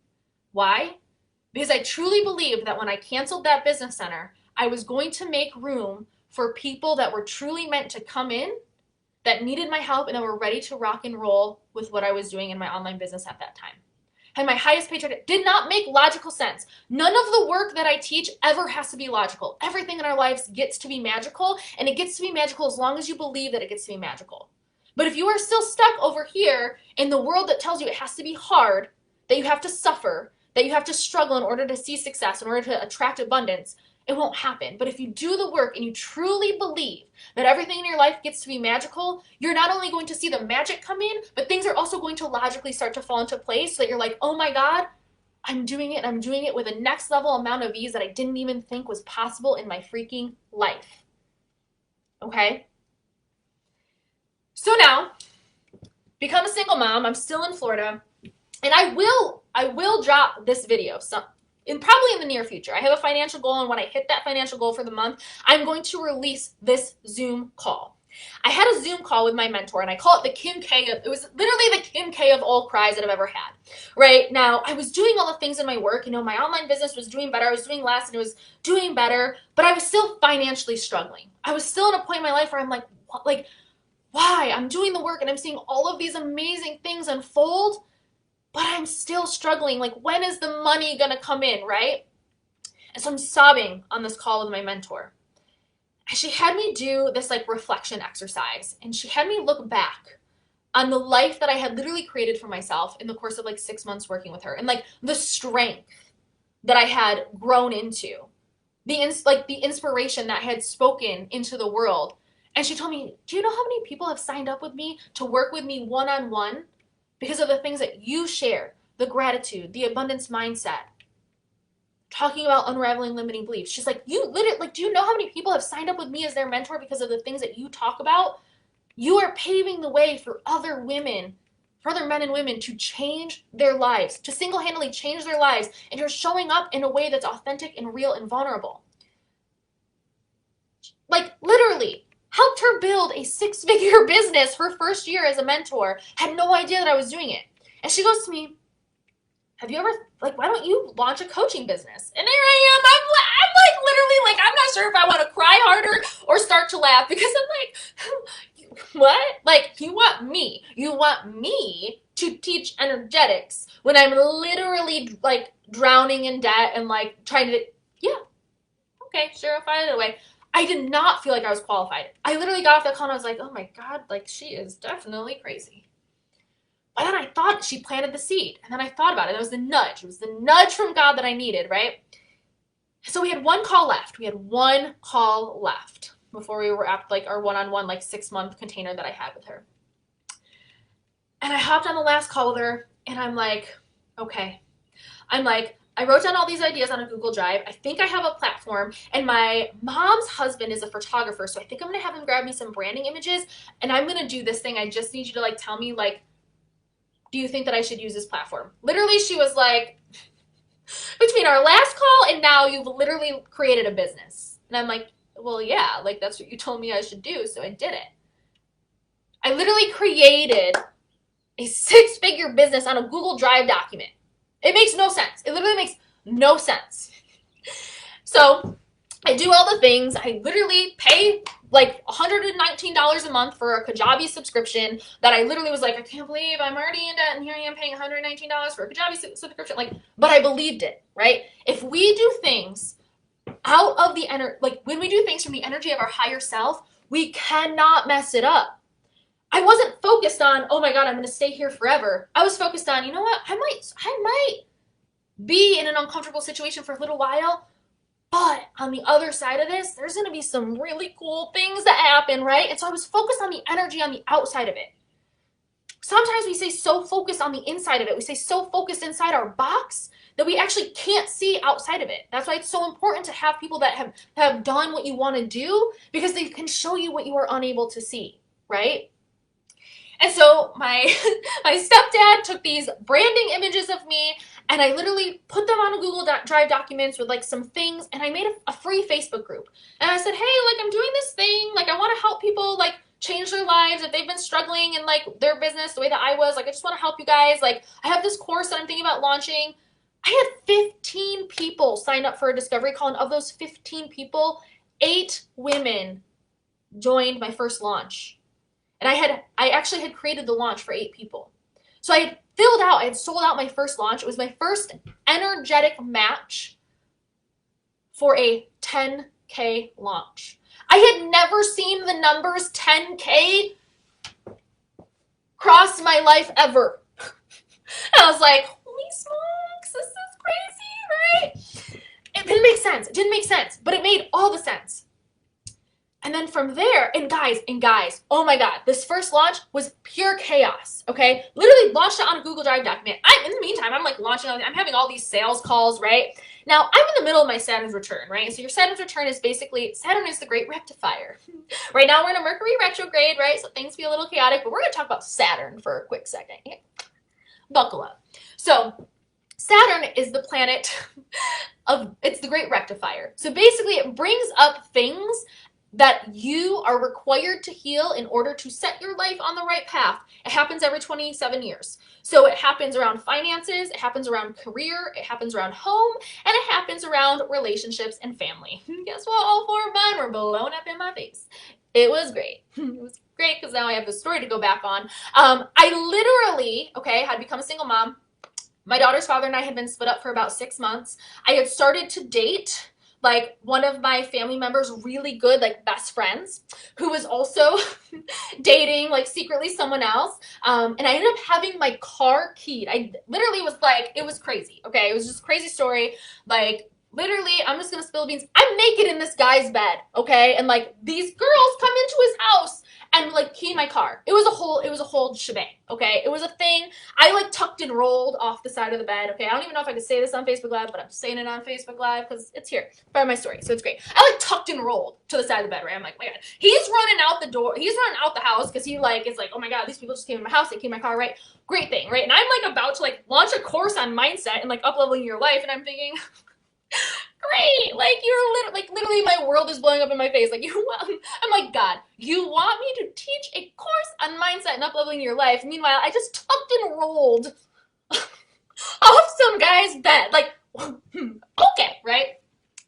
Why? Because I truly believed that when I canceled that business center, I was going to make room for people that were truly meant to come in, that needed my help, and that were ready to rock and roll with what I was doing in my online business at that time. Had my highest paycheck. Did not make logical sense. None of the work that I teach ever has to be logical. Everything in our lives gets to be magical, and it gets to be magical as long as you believe that it gets to be magical. But if you are still stuck over here in the world that tells you it has to be hard, that you have to suffer, that you have to struggle in order to see success, in order to attract abundance, it won't happen. But if you do the work and you truly believe that everything in your life gets to be magical, you're not only going to see the magic come in, but things are also going to logically start to fall into place so that you're like, oh my God, I'm doing it, and I'm doing it with a next level amount of ease that I didn't even think was possible in my freaking life. Okay? So now, become a single mom. I'm still in Florida, and I will drop this video probably in the near future. I have a financial goal, and when I hit that financial goal for the month, I'm going to release this Zoom call. I had a Zoom call with my mentor, and I call it the Kim K. It was literally the Kim K of all cries that I've ever had. Right now, I was doing all the things in my work. My online business was doing better. I was doing less, and it was doing better, but I was still financially struggling. I was still in a point in my life where I'm like, what? Why? I'm doing the work, and I'm seeing all of these amazing things unfold, but I'm still struggling. When is the money gonna come in, right? And so I'm sobbing on this call with my mentor. And she had me do this reflection exercise, and she had me look back on the life that I had literally created for myself in the course of 6 months working with her, and the strength that I had grown into, the inspiration that I had spoken into the world. And she told me, do you know how many people have signed up with me to work with me one-on-one because of the things that you share, the gratitude, the abundance mindset, talking about unraveling limiting beliefs? She's like, you literally, do you know how many people have signed up with me as their mentor because of the things that you talk about? You are paving the way for other women, for other men and women to change their lives, to single-handedly change their lives, and you're showing up in a way that's authentic and real and vulnerable. Literally helped her build a 6-figure business her first year as a mentor, had no idea that I was doing it. And she goes to me, have you ever, why don't you launch a coaching business? And there I am, I'm literally, I'm not sure if I want to cry harder or start to laugh, because I'm what? You want me to teach energetics when I'm literally, drowning in debt and, trying to, yeah, okay, sure, I'll find it away. I did not feel like I was qualified. I literally got off that call and I was like, oh my God, she is definitely crazy. But then I thought she planted the seed. And then I thought about it. It was the nudge. It was the nudge from God that I needed, right? So we had one call left. Before we were at our one-on-one 6-month container that I had with her. And I hopped on the last call with her, and I'm like, okay. I wrote down all these ideas on a Google Drive. I think I have a platform, and my mom's husband is a photographer, so I think I'm going to have him grab me some branding images, and I'm going to do this thing. I just need you to tell me, do you think that I should use this platform? Literally, she was like, between our last call and now, you've literally created a business. And I'm like, well, yeah, that's what you told me I should do, so I did it. I literally created a 6-figure business on a Google Drive document. It makes no sense. It literally makes no sense. So I do all the things. I literally pay $119 a month for a Kajabi subscription that I literally was like, I can't believe I'm already in debt, and here I am paying $119 for a Kajabi subscription. But I believed it, right? If we do things out of the when we do things from the energy of our higher self, we cannot mess it up. I wasn't focused on, oh my God, I'm going to stay here forever. I was focused on, you know what? I might be in an uncomfortable situation for a little while, but on the other side of this, there's going to be some really cool things that happen, right? And so I was focused on the energy on the outside of it. Sometimes we stay so focused on the inside of it. We stay so focused inside our box that we actually can't see outside of it. That's why it's so important to have people that have done what you want to do, because they can show you what you are unable to see, right? And so my stepdad took these branding images of me, and I literally put them on a Google Drive documents with some things, and I made a free Facebook group. And I said, hey, I'm doing this thing. I want to help people change their lives, if they've been struggling in like their business the way that I was, like I just want to help you guys. Like I have this course that I'm thinking about launching. I had 15 people sign up for a discovery call, and of those 15 people, 8 women joined my first launch. And I actually had created the launch for 8 people. So I had sold out my first launch. It was my first energetic match for a 10K launch. I had never seen the numbers 10K cross my life ever. I was like, holy smokes, this is crazy, right? It didn't make sense. It didn't make sense, but it made all the sense. And then from there, and guys, oh my God, this first launch was pure chaos, okay? Literally launched it on a Google Drive document. In the meantime, I'm like I'm having all these sales calls, right? Now, I'm in the middle of my Saturn's return, right? So your Saturn's return is basically, Saturn is the great rectifier. Right now we're in a Mercury retrograde, right? So things feel a little chaotic, but we're gonna talk about Saturn for a quick second. Buckle up. So Saturn is the planet it's the great rectifier. So basically it brings up things that you are required to heal in order to set your life on the right path. It happens every 27 years. So it happens around finances, it happens around career, it happens around home, and it happens around relationships and family. Guess what? All 4 of mine were blown up in my face. It was great. It was great because now I have the story to go back on. I literally, had become a single mom. My daughter's father and I had been split up for about 6 months. I had started to date like one of my family members' really good like best friends who was also dating like secretly someone else. And I ended up having my car keyed. I literally was like, it was crazy. Okay. It was just a crazy story. Like literally, I'm just going to spill beans. I'm naked in this guy's bed. Okay. And like these girls come into his house and like key my car. It was a whole shebang. Okay. It was a thing. I like tucked and rolled off the side of the bed. Okay. I don't even know if I could say this on Facebook Live, but I'm saying it on Facebook Live because it's here. Part of my story. So it's great. I like tucked and rolled to the side of the bed, right? I'm like, my God, he's running out the door. He's running out the house because he like, is like, oh my God, these people just came in my house. They keyed my car, right? Great thing, right? And I'm like about to like launch a course on mindset and like up-leveling your life. And I'm thinking, great, like you're literally my world is blowing up in my face. Like I'm like, God, you want me to teach a course on mindset and up-leveling your life. Meanwhile, I just tucked and rolled off some guy's bed. Like, okay, right?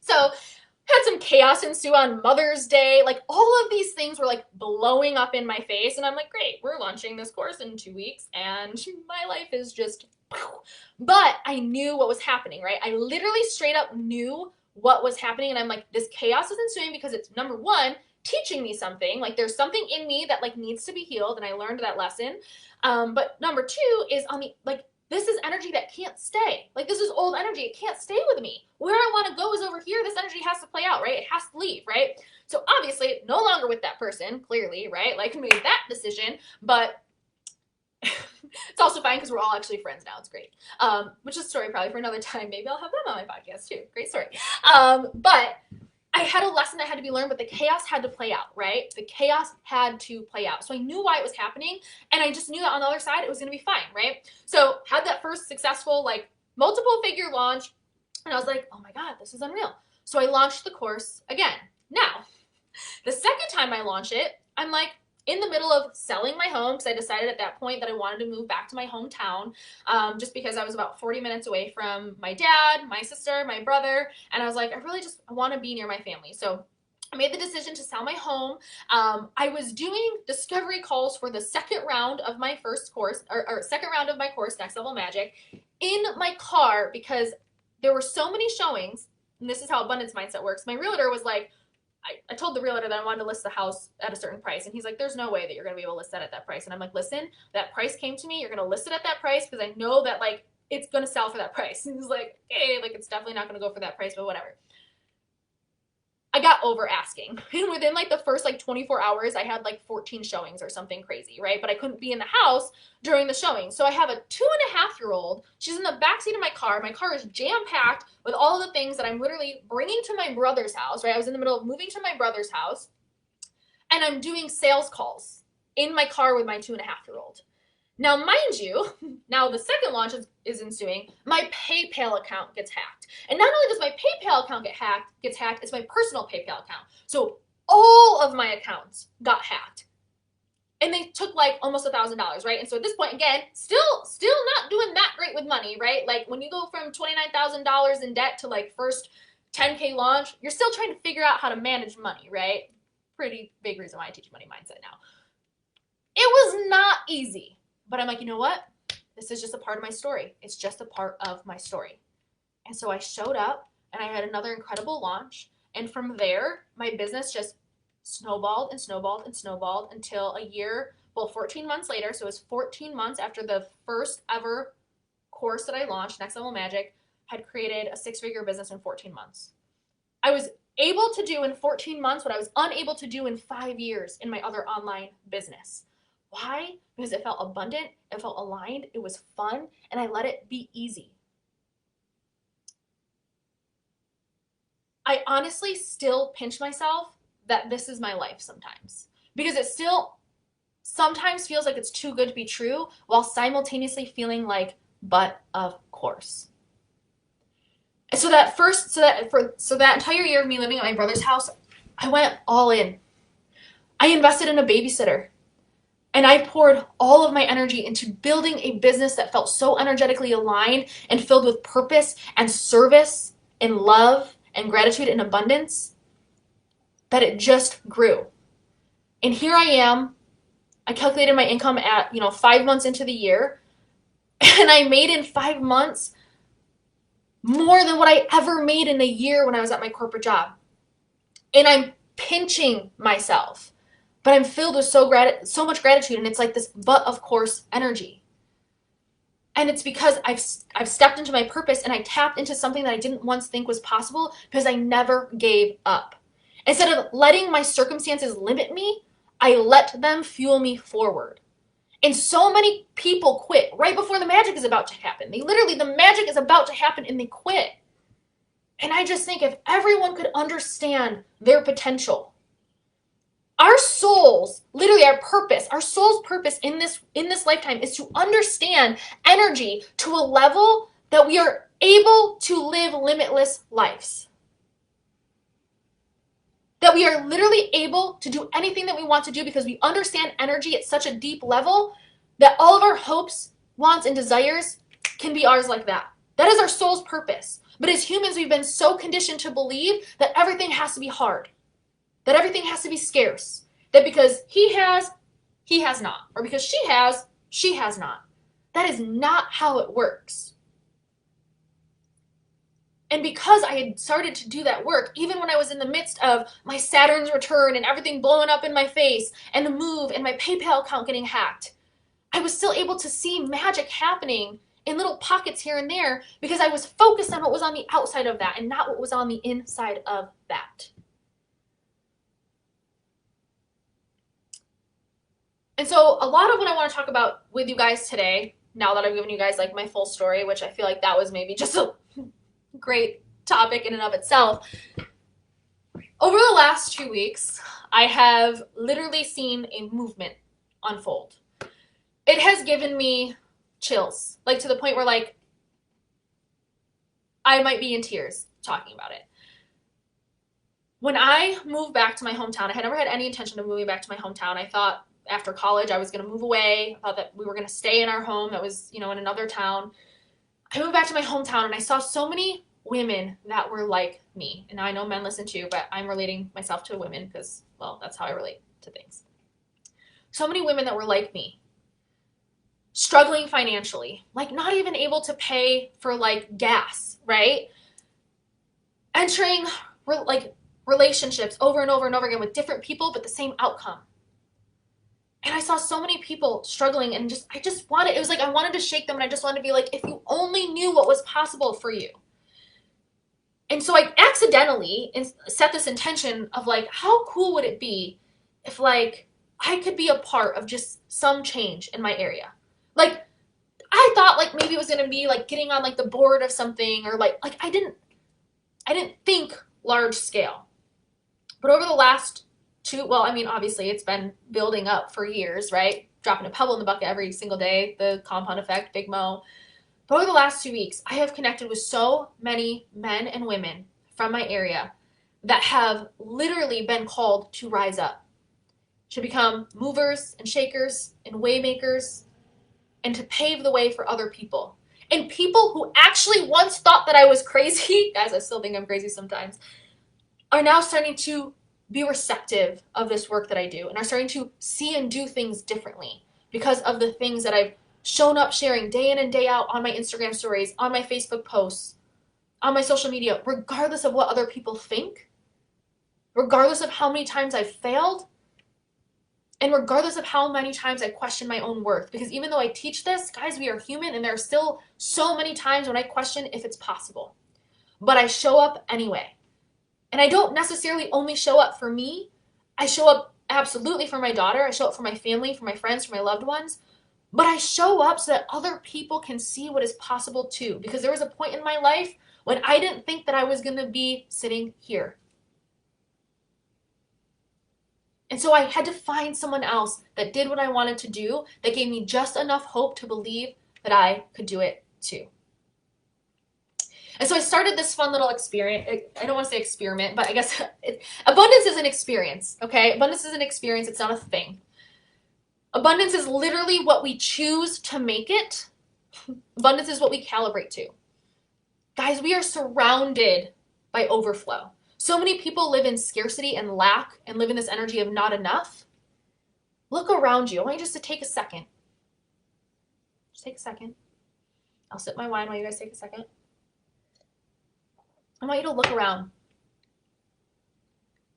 So had some chaos ensue on Mother's Day. Like all of these things were like blowing up in my face. And I'm like, great, we're launching this course in 2 weeks. And my life is just, but I knew what was happening, right? I literally straight up knew what was happening. And I'm like, this chaos is ensuing because it's number one, teaching me something. Like there's something in me that like needs to be healed. And I learned that lesson. But number two is on the, like, this is energy that can't stay. Like this is old energy. It can't stay with me. Where I want to go is over here. This energy has to play out, right? It has to leave, right? So obviously no longer with that person, clearly, right? Like made that decision, but it's also fine because we're all actually friends now. It's great. Which is a story probably for another time. Maybe I'll have them on my podcast too. Great story. But I had a lesson that had to be learned, but the chaos had to play out, right? The chaos had to play out. So I knew why it was happening, and I just knew that on the other side, it was going to be fine, right? So had that first successful, like, multiple figure launch, and I was like, oh my God, this is unreal. So I launched the course again. Now, the second time I launch it, I'm like, in the middle of selling my home because I decided at that point that I wanted to move back to my hometown just because I was about 40 minutes away from my dad, my sister, my brother, and I was like, I want to be near my family. So I made the decision to sell my home. I was doing discovery calls for the second round of my first course, or second round of my course, Next Level Magic, in my car because there were so many showings, and this is how abundance mindset works. My realtor was like, I told the realtor that I wanted to list the house at a certain price. And he's like, there's no way that you're going to be able to list that at that price. And I'm like, listen, that price came to me. You're going to list it at that price because I know that like it's going to sell for that price. And he's like, hey, like it's definitely not going to go for that price, but whatever. I got over asking. And within like the first like 24 hours, I had like 14 showings or something crazy, right? But I couldn't be in the house during the showing. So I have a 2.5-year-old. She's in the backseat of my car. My car is jam-packed with all of the things that I'm literally bringing to my brother's house, right? I was in the middle of moving to my brother's house. And I'm doing sales calls in my car with my 2.5-year-old. Now, mind you, now the second launch is ensuing, my PayPal account gets hacked. And not only does my PayPal account gets hacked, it's my personal PayPal account. So all of my accounts got hacked. And they took like almost $1,000, right? And so at this point, again, still not doing that great with money, right? Like when you go from $29,000 in debt to like first 10K launch, you're still trying to figure out how to manage money, right? Pretty big reason why I teach money mindset now. It was not easy, but I'm like, you know what? This is just a part of my story. It's just a part of my story. And so I showed up and I had another incredible launch. And from there, my business just snowballed and snowballed and snowballed until 14 months later. So it was 14 months after the first ever course that I launched, Next Level Magic, had created a 6-figure business in 14 months. I was able to do in 14 months what I was unable to do in 5 years in my other online business. Why? Because it felt abundant, it felt aligned, it was fun, and I let it be easy. I honestly still pinch myself that this is my life sometimes, because it still sometimes feels like it's too good to be true while simultaneously feeling like, but of course. And so that entire year of me living at my brother's house, I went all in. I invested in a babysitter. And I poured all of my energy into building a business that felt so energetically aligned and filled with purpose and service and love and gratitude and abundance that it just grew. And here I am. I calculated my income at, 5 months into the year. And I made in 5 months more than what I ever made in a year when I was at my corporate job. And I'm pinching myself. But I'm filled with so much gratitude, and it's like this but of course energy. And it's because I've stepped into my purpose and I tapped into something that I didn't once think was possible because I never gave up. Instead of letting my circumstances limit me, I let them fuel me forward. And so many people quit right before the magic is about to happen. The magic is about to happen and they quit. And I just think if everyone could understand their potential, our souls, literally our purpose, our soul's purpose in this lifetime is to understand energy to a level that we are able to live limitless lives. That we are literally able to do anything that we want to do because we understand energy at such a deep level that all of our hopes, wants, and desires can be ours like that. That is our soul's purpose. But as humans, we've been so conditioned to believe that everything has to be hard. That everything has to be scarce. That because he has not. Or because she has not. That is not how it works. And because I had started to do that work, even when I was in the midst of my Saturn's return and everything blowing up in my face and the move and my PayPal account getting hacked, I was still able to see magic happening in little pockets here and there because I was focused on what was on the outside of that and not what was on the inside of that. And so a lot of what I want to talk about with you guys today, now that I've given you guys like my full story, which I feel like that was maybe just a great topic in and of itself. Over the last 2 weeks, I have literally seen a movement unfold. It has given me chills, like to the point where like I might be in tears talking about it. When I moved back to my hometown, I had never had any intention of moving back to my hometown. I thought after college, I was going to move away. I thought that we were going to stay in our home that was, in another town. I moved back to my hometown and I saw so many women that were like me. And now I know men listen too, but I'm relating myself to women because, well, that's how I relate to things. So many women that were like me, struggling financially, like not even able to pay for like gas, right? Entering like relationships over and over and over again with different people, but the same outcome. And I saw so many people struggling and I wanted to shake them and I just wanted to be like, if you only knew what was possible for you. And so I accidentally set this intention of like, how cool would it be if like I could be a part of just some change in my area? Like I thought like maybe it was going to be like getting on like the board of something or like I didn't think large scale. But over the last obviously it's been building up for years, right? Dropping a pebble in the bucket every single day, the compound effect, Big Mo. But over the last 2 weeks, I have connected with so many men and women from my area that have literally been called to rise up. to become movers and shakers and way makers and to pave the way for other people. And people who actually once thought that I was crazy, guys, I still think I'm crazy sometimes, are now starting to be receptive of this work that I do and are starting to see and do things differently because of the things that I've shown up sharing day in and day out on my Instagram stories, on my Facebook posts, on my social media, regardless of what other people think, regardless of how many times I've failed, and regardless of how many times I question my own worth. Because even though I teach this, guys, we are human, and there are still so many times when I question if it's possible. But I show up anyway. And I don't necessarily only show up for me. I show up absolutely for my daughter. I show up for my family, for my friends, for my loved ones. But I show up so that other people can see what is possible too. Because there was a point in my life when I didn't think that I was going to be sitting here. And so I had to find someone else that did what I wanted to do, that gave me just enough hope to believe that I could do it too. And so I started this fun little experiment. I don't want to say experiment, but I guess abundance is an experience, okay? Abundance is an experience. It's not a thing. Abundance is literally what we choose to make it. Abundance is what we calibrate to. Guys, we are surrounded by overflow. So many people live in scarcity and lack and live in this energy of not enough. Look around you. I want you just to take a second. Just take a second. I'll sip my wine while you guys take a second. I want you to look around.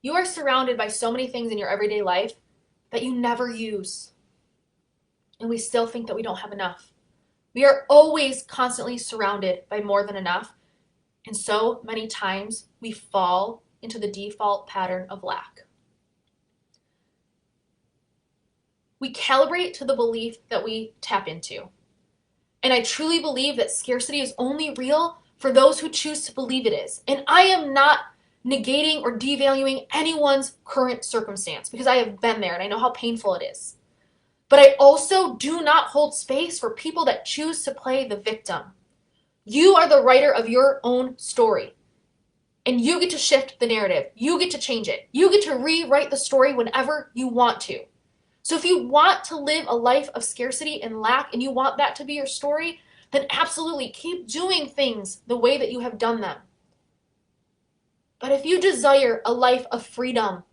You are surrounded by so many things in your everyday life that you never use. And we still think that we don't have enough. We are always constantly surrounded by more than enough. And so many times we fall into the default pattern of lack. We calibrate to the belief that we tap into. And I truly believe that scarcity is only real for those who choose to believe it is. And I am not negating or devaluing anyone's current circumstance because I have been there and I know how painful it is. But I also do not hold space for people that choose to play the victim. You are the writer of your own story. And you get to shift the narrative. You get to change it. You get to rewrite the story whenever you want to. So if you want to live a life of scarcity and lack and you want that to be your story, then absolutely keep doing things the way that you have done them. But if you desire a life of freedom,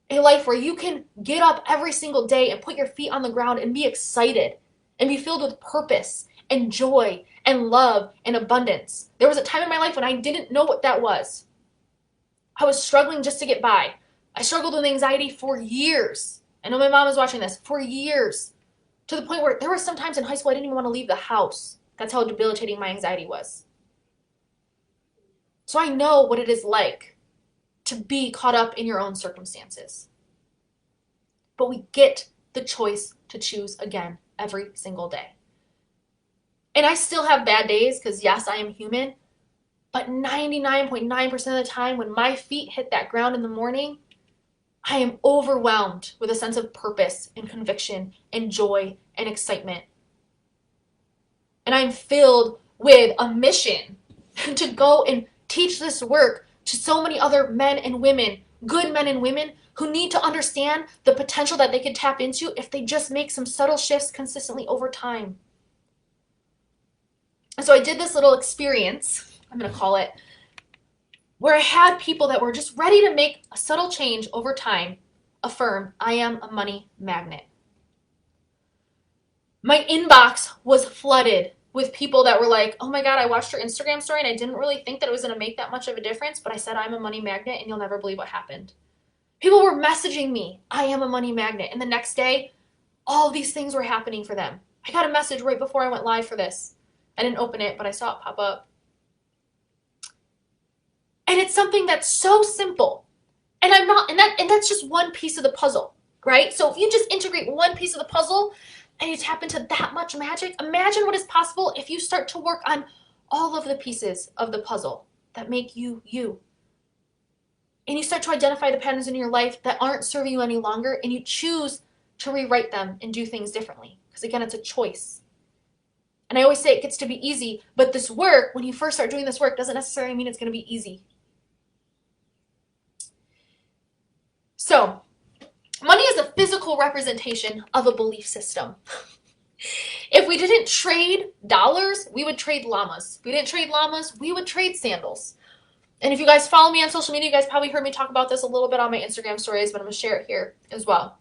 a life where you can get up every single day and put your feet on the ground and be excited and be filled with purpose and joy and love and abundance. There was a time in my life when I didn't know what that was. I was struggling just to get by. I struggled with anxiety for years. I know my mom is watching this. For years. To the point where there were some times in high school I didn't even want to leave the house. That's how debilitating my anxiety was. So I know what it is like to be caught up in your own circumstances. But we get the choice to choose again every single day. And I still have bad days because yes, I am human. But 99.9% of the time when my feet hit that ground in the morning, I am overwhelmed with a sense of purpose and conviction and joy and excitement. And I'm filled with a mission to go and teach this work to so many other men and women, good men and women, who need to understand the potential that they could tap into if they just make some subtle shifts consistently over time. And so I did this little experience, I'm going to call it, where I had people that were just ready to make a subtle change over time affirm, I am a money magnet. My inbox was flooded with people that were like, oh my God, I watched your Instagram story and I didn't really think that it was going to make that much of a difference, but I said I'm a money magnet and you'll never believe what happened. People were messaging me, I am a money magnet. And the next day, all these things were happening for them. I got a message right before I went live for this. I didn't open it, but I saw it pop up. And it's something that's so simple. And that's just one piece of the puzzle, right? So if you just integrate one piece of the puzzle and you tap into that much magic, imagine what is possible if you start to work on all of the pieces of the puzzle that make you, you. And you start to identify the patterns in your life that aren't serving you any longer, and you choose to rewrite them and do things differently. Because again, it's a choice. And I always say it gets to be easy, but this work, when you first start doing this work, doesn't necessarily mean it's going to be easy. So, money is a physical representation of a belief system. If we didn't trade dollars, we would trade llamas. If we didn't trade llamas, we would trade sandals. And if you guys follow me on social media, you guys probably heard me talk about this a little bit on my Instagram stories, but I'm going to share it here as well.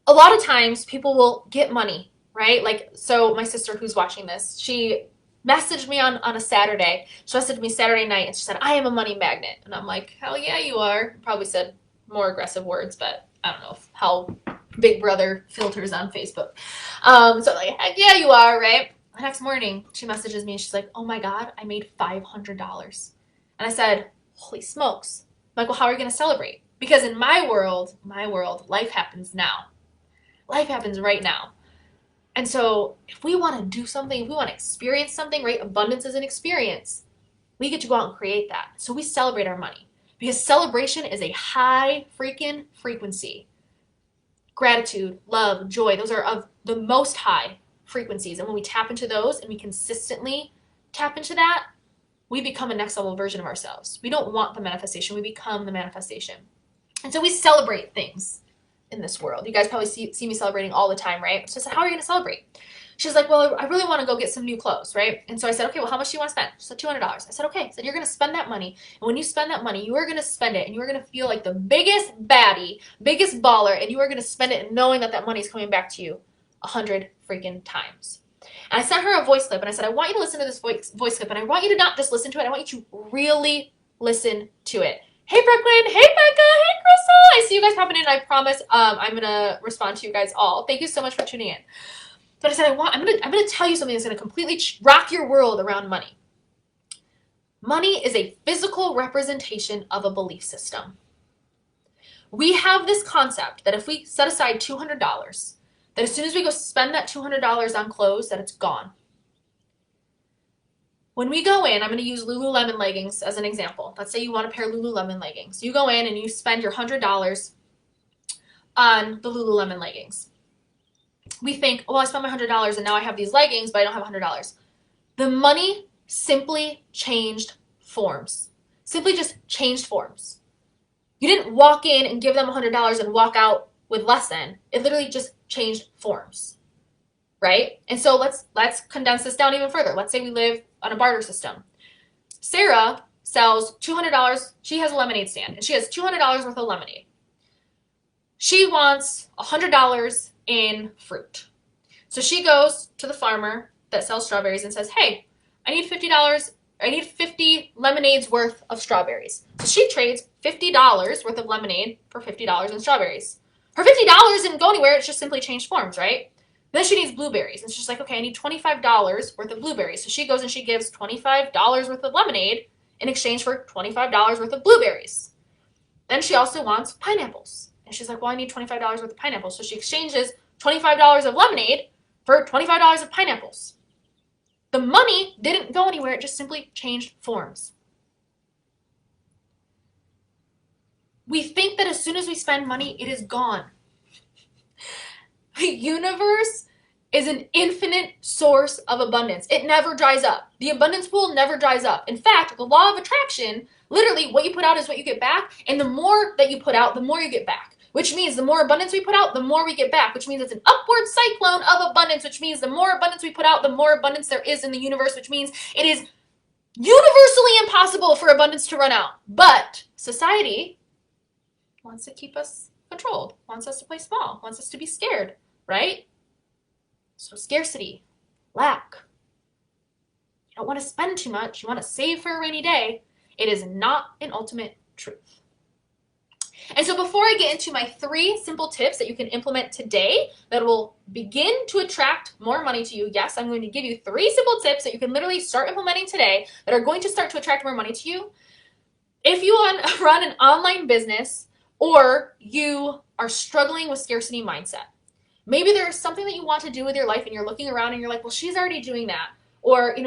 A lot of times people will get money, right? Like, so my sister who's watching this, she messaged me on a Saturday. She messaged me Saturday night and she said, I am a money magnet. And I'm like, hell yeah, you are. Probably said more aggressive words, but I don't know how Big Brother filters on Facebook. So like, heck yeah, you are, right? The next morning, she messages me and she's like, oh my God, I made $500. And I said, holy smokes. I'm like, well, how are you going to celebrate? Because in my world, life happens now. Life happens right now. And so if we want to do something, if we want to experience something, right? Abundance is an experience. We get to go out and create that. So we celebrate our money because celebration is a high freaking frequency. Gratitude, love, joy, those are of the most high frequencies. And when we tap into those and we consistently tap into that, we become a next level version of ourselves. We don't want the manifestation. We become the manifestation. And so we celebrate things in this world. You guys probably see me celebrating all the time, right? So I said, how are you going to celebrate? She's like, well, I really want to go get some new clothes, right? And so I said, okay, well, how much do you want to spend? She said, $200. I said, okay. I said, you're going to spend that money. And when you spend that money, you are going to spend it and you are going to feel like the biggest baddie, biggest baller, and you are going to spend it knowing that that money is coming back to you 100 freaking times. And I sent her a voice clip and I said, I want you to listen to this voice clip and I want you to not just listen to it. I want you to really listen to it. Hey, Brooklyn. Hey, Becca. Hey, Crystal. I see you guys popping in. I promise I'm going to respond to you guys all. Thank you so much for tuning in. But I said, I'm going to tell you something that's going to completely rock your world around money. Money is a physical representation of a belief system. We have this concept that if we set aside $200, that as soon as we go spend that $200 on clothes, that it's gone. When we go in, I'm going to use Lululemon leggings as an example. Let's say you want a pair of Lululemon leggings. You go in and you spend your $100 on the Lululemon leggings. We think, well, I spent my $100 and now I have these leggings, but I don't have $100. The money simply changed forms. Simply just changed forms. You didn't walk in and give them $100 and walk out with less than. It literally just changed forms, right? And so let's condense this down even further. Let's say we live on a barter system. Sarah sells $200. She has a lemonade stand and she has $200 worth of lemonade. She wants $100 in fruit. So she goes to the farmer that sells strawberries and says, hey, I need $50. I need 50 lemonades worth of strawberries. So she trades $50 worth of lemonade for $50 in strawberries. Her $50 didn't go anywhere. It's just simply changed forms, right? Then she needs blueberries. And she's like, okay, I need $25 worth of blueberries. So she goes and she gives $25 worth of lemonade in exchange for $25 worth of blueberries. Then she also wants pineapples. And she's like, well, I need $25 worth of pineapples. So she exchanges $25 of lemonade for $25 of pineapples. The money didn't go anywhere. It just simply changed forms. We think that as soon as we spend money, it is gone. The universe is an infinite source of abundance. It never dries up. The abundance pool never dries up. In fact, the law of attraction, literally what you put out is what you get back. And the more that you put out, the more you get back. Which means the more abundance we put out, the more we get back. Which means it's an upward cyclone of abundance. Which means the more abundance we put out, the more abundance there is in the universe. Which means it is universally impossible for abundance to run out. But society wants to keep us controlled, wants us to play small, wants us to be scared, right? So scarcity, lack. You don't want to spend too much. You want to save for a rainy day. It is not an ultimate truth. And so before I get into my 3 simple tips that you can implement today that will begin to attract more money to you, yes, I'm going to give you 3 simple tips that you can literally start implementing today that are going to start to attract more money to you. If you run an online business or you are struggling with scarcity mindset, maybe there's something that you want to do with your life and you're looking around and you're like, well, she's already doing that. Or,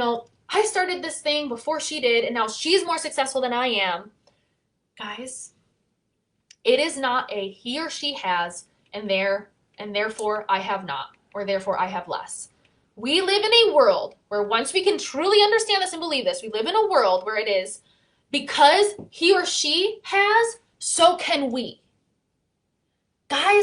I started this thing before she did and now she's more successful than I am. Guys, it is not a he or she has and therefore I have not, or therefore I have less. We live in a world where once we can truly understand this and believe this, we live in a world where it is because he or she has, so can we. Guys,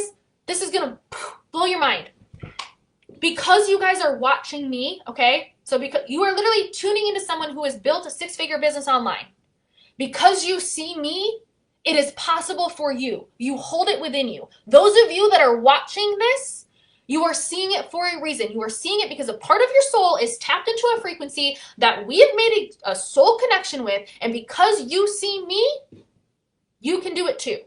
because you guys are watching me, okay? So because you are literally tuning into someone who has built a 6-figure business online. Because you see me, it is possible for you. You hold it within you. Those of you that are watching this, you are seeing it for a reason. You are seeing it because a part of your soul is tapped into a frequency that we have made a soul connection with. And because you see me, you can do it too.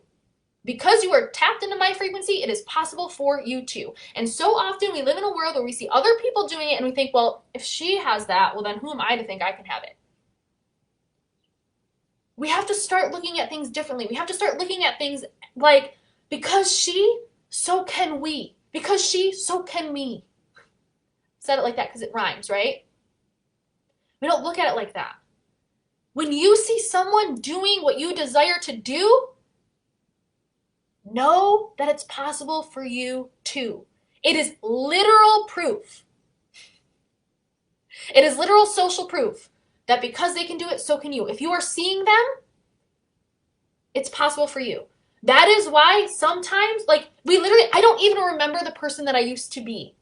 Because you are tapped into my frequency, it is possible for you too. And so often we live in a world where we see other people doing it and we think, well, if she has that, well, then who am I to think I can have it? We have to start looking at things differently. We have to start looking at things like, because she, so can we. Because she, so can me. Said it like that because it rhymes, right? We don't look at it like that. When you see someone doing what you desire to do, know that it's possible for you too. It is literal proof. It is literal social proof that because they can do it, so can you. If you are seeing them, it's possible for you. That is why sometimes, like, I don't even remember the person that I used to be.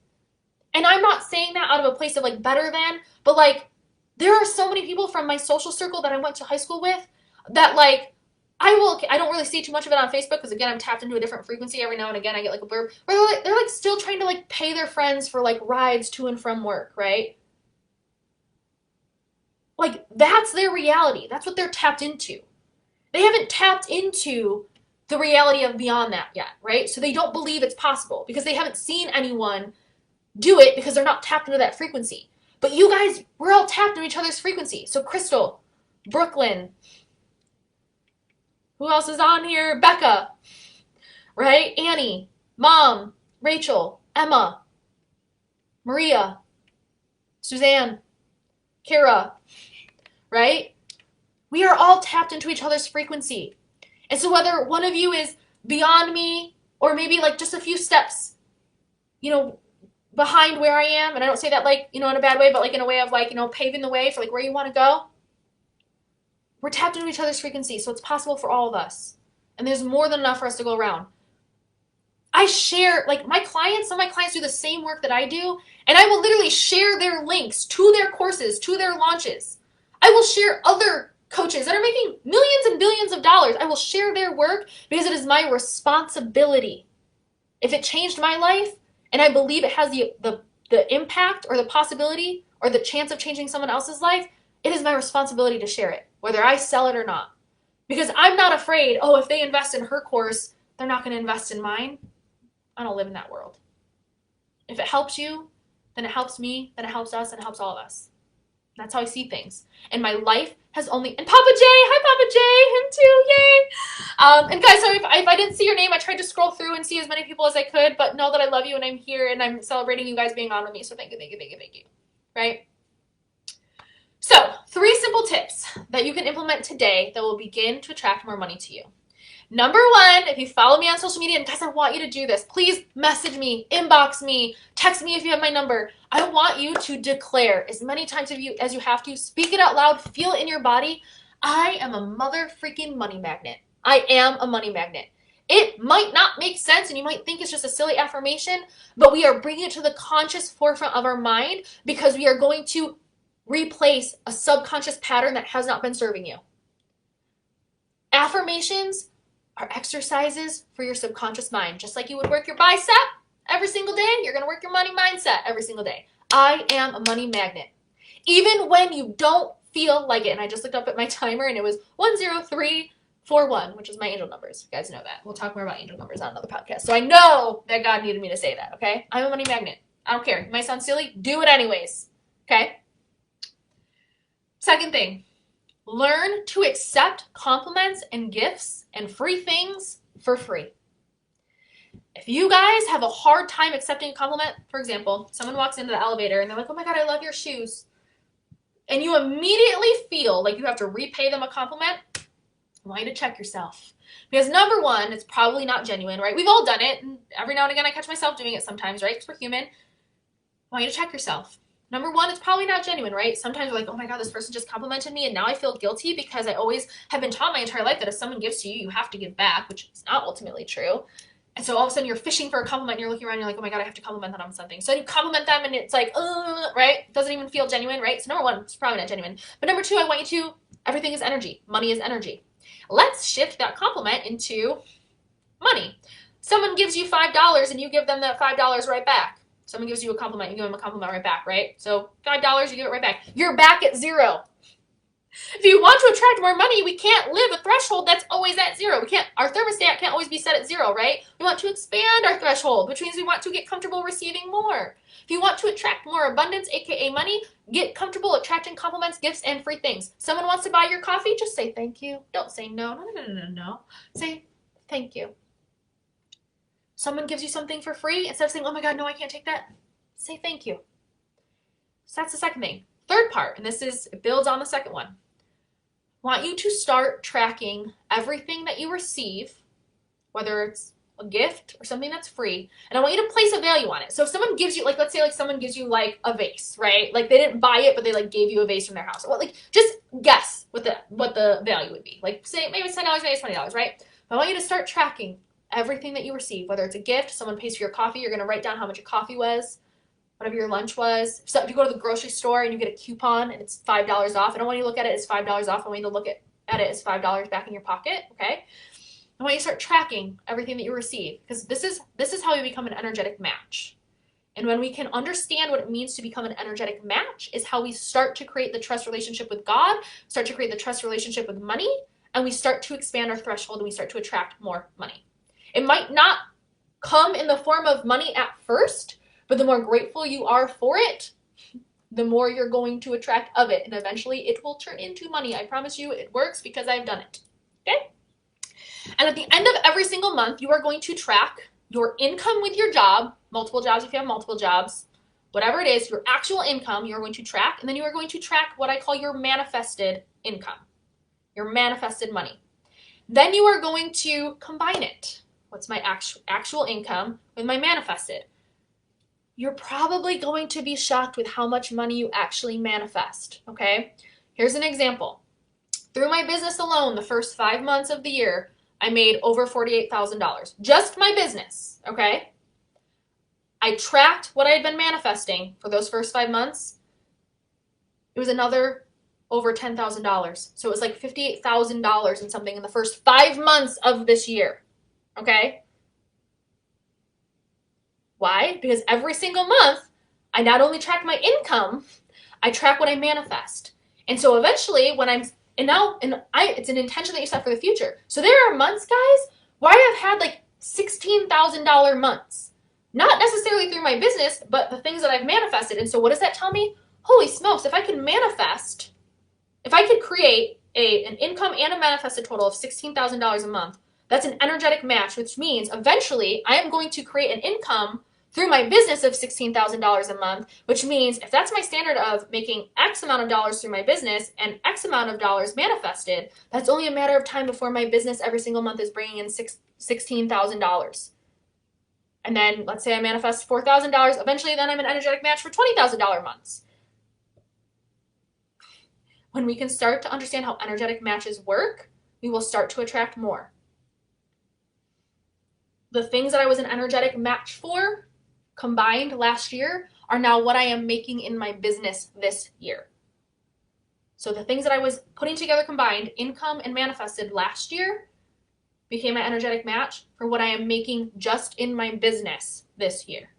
And I'm not saying that out of a place of like better than, but like, there are so many people from my social circle that I went to high school with that like, I don't really see too much of it on Facebook because again, I'm tapped into a different frequency. Every now and again I get like a blurb where they're like still trying to like pay their friends for like rides to and from work, right? Like that's their reality. That's what they're tapped into. They haven't tapped into the reality of beyond that yet, right? So they don't believe it's possible because they haven't seen anyone do it because they're not tapped into that frequency. But you guys, we're all tapped into each other's frequency. So Crystal, Brooklyn, who else is on here? Becca, right? Annie, Mom, Rachel, Emma, Maria, Suzanne, Kara, right? We are all tapped into each other's frequency. And so whether one of you is beyond me or maybe like just a few steps, behind where I am, and I don't say that like, in a bad way, but like in a way of like, paving the way for like where you want to go. We're tapped into each other's frequency, so it's possible for all of us. And there's more than enough for us to go around. I share, like some of my clients do the same work that I do, and I will literally share their links to their courses, to their launches. I will share other coaches that are making millions and billions of dollars. I will share their work because it is my responsibility. If it changed my life, and I believe it has the impact or the possibility or the chance of changing someone else's life, it is my responsibility to share it, whether I sell it or not. Because I'm not afraid, if they invest in her course, they're not going to invest in mine. I don't live in that world. If it helps you, then it helps me, then it helps us, and it helps all of us. That's how I see things. And my life has only, and Papa J, hi Papa J, him too, yay. And guys, sorry if I didn't see your name, I tried to scroll through and see as many people as I could, but know that I love you and I'm here and I'm celebrating you guys being on with me. So thank you. Right? So 3 simple tips that you can implement today that will begin to attract more money to you. Number 1, if you follow me on social media, and guys, I want you to do this. Please message me, inbox me, text me if you have my number. I want you to declare as many times as you have to. Speak it out loud. Feel it in your body. I am a mother freaking money magnet. I am a money magnet. It might not make sense, and you might think it's just a silly affirmation, but we are bringing it to the conscious forefront of our mind because we are going to replace a subconscious pattern that has not been serving you. Affirmations are exercises for your subconscious mind. Just like you would work your bicep every single day, you're going to work your money mindset every single day. I am a money magnet. Even when you don't feel like it, and I just looked up at my timer and it was 10341, which is my angel numbers. You guys know that. We'll talk more about angel numbers on another podcast. So I know that God needed me to say that, okay? I'm a money magnet. I don't care. It might sound silly. Do it anyways, okay? Second thing. Learn to accept compliments and gifts and free things for free. If you guys have a hard time accepting a compliment, for example, someone walks into the elevator and they're like, oh my God, I love your shoes. And you immediately feel like you have to repay them a compliment, I want you to check yourself. Because number 1, it's probably not genuine, right? We've all done it. And every now and again, I catch myself doing it sometimes, right? Because we're human. I want you to check yourself. Number 1, it's probably not genuine, right? Sometimes we're like, oh my God, this person just complimented me and now I feel guilty because I always have been taught my entire life that if someone gives to you, you have to give back, which is not ultimately true. And so all of a sudden you're fishing for a compliment and you're looking around and you're like, oh my God, I have to compliment them on something. So you compliment them and it's like, right? Doesn't even feel genuine, right? So number one, it's probably not genuine. But number two, I want you to, everything is energy. Money is energy. Let's shift that compliment into money. Someone gives you $5 and you give them that $5 right back. Someone gives you a compliment, you give them a compliment right back, right? So $5, you give it right back. You're back at zero. If you want to attract more money, we can't live a threshold that's always at zero. Our thermostat can't always be set at zero, right? We want to expand our threshold, which means we want to get comfortable receiving more. If you want to attract more abundance, aka money, get comfortable attracting compliments, gifts, and free things. Someone wants to buy your coffee, just say thank you. Don't say no. No. Say thank you. Someone gives you something for free, instead of saying, oh my God, no, I can't take that, say thank you. So that's the second thing. Third part, and it builds on the second one. Want you to start tracking everything that you receive, whether it's a gift or something that's free, and I want you to place a value on it. So if someone gives you, like, let's say like someone gives you like a vase, right? Like they didn't buy it, but they like gave you a vase from their house. Well, like just guess what the value would be. Like say maybe it's $10, maybe it's $20, right? But I want you to start tracking everything that you receive, whether it's a gift, someone pays for your coffee, you're gonna write down how much your coffee was, whatever your lunch was. So if you go to the grocery store and you get a coupon and it's $5 off, I don't want you to look at it as $5 off. I want you to look at it as $5 back in your pocket, okay? I want you to start tracking everything that you receive, because this is how you become an energetic match. And when we can understand what it means to become an energetic match is how we start to create the trust relationship with God, start to create the trust relationship with money, and we start to expand our threshold and we start to attract more money. It might not come in the form of money at first, but the more grateful you are for it, the more you're going to attract of it. And eventually it will turn into money. I promise you it works because I've done it. Okay? And at the end of every single month, you are going to track your income with your job, multiple jobs if you have multiple jobs, whatever it is, your actual income you're going to track. And then you are going to track what I call your manifested income, your manifested money. Then you are going to combine it. What's my actual income with my manifested? You're probably going to be shocked with how much money you actually manifest, okay? Here's an example. Through my business alone, the first 5 months of the year, I made over $48,000. Just my business, okay? I tracked what I had been manifesting for those first 5 months. It was another over $10,000. So it was like $58,000 and something in the first 5 months of this year, okay? Why? Because every single month, I not only track my income, I track what I manifest. And so eventually when it's an intention that you set for the future. So there are months, guys, where I have had like $16,000 months. Not necessarily through my business, but the things that I've manifested. And so what does that tell me? Holy smokes, if I could create an income and a manifested total of $16,000 a month, that's an energetic match, which means eventually I am going to create an income through my business of $16,000 a month, which means if that's my standard of making X amount of dollars through my business and X amount of dollars manifested, that's only a matter of time before my business every single month is bringing in $16,000. And then let's say I manifest $4,000, eventually then I'm an energetic match for $20,000 months. When we can start to understand how energetic matches work, we will start to attract more. The things that I was an energetic match for combined last year are now what I am making in my business this year. So the things that I was putting together combined, income and manifested last year, became my energetic match for what I am making just in my business this year.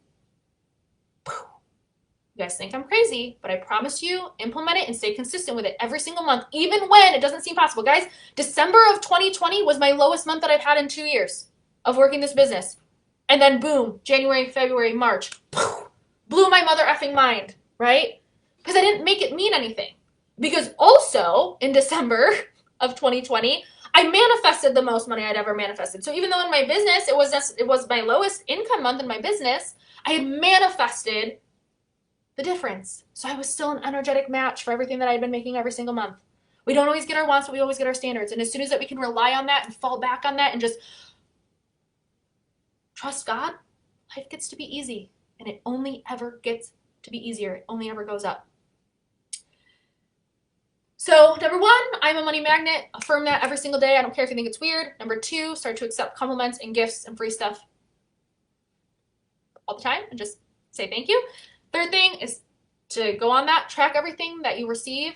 You guys think I'm crazy, but I promise you, implement it and stay consistent with it every single month, even when it doesn't seem possible. Guys, December of 2020 was my lowest month that I've had in 2 years of working this business. And then boom, January, February, March, blew my mother effing mind, right? Because I didn't make it mean anything. Because also in December of 2020, I manifested the most money I'd ever manifested. So even though in my business, it was my lowest income month in my business, I had manifested the difference. So I was still an energetic match for everything that I'd been making every single month. We don't always get our wants, but we always get our standards. And as soon as that we can rely on that and fall back on that and just trust God, life gets to be easy. And it only ever gets to be easier. It only ever goes up. So number one, I'm a money magnet. Affirm that every single day. I don't care if you think it's weird. Number two, start to accept compliments and gifts and free stuff all the time and just say thank you. Third thing is to go on that, track everything that you receive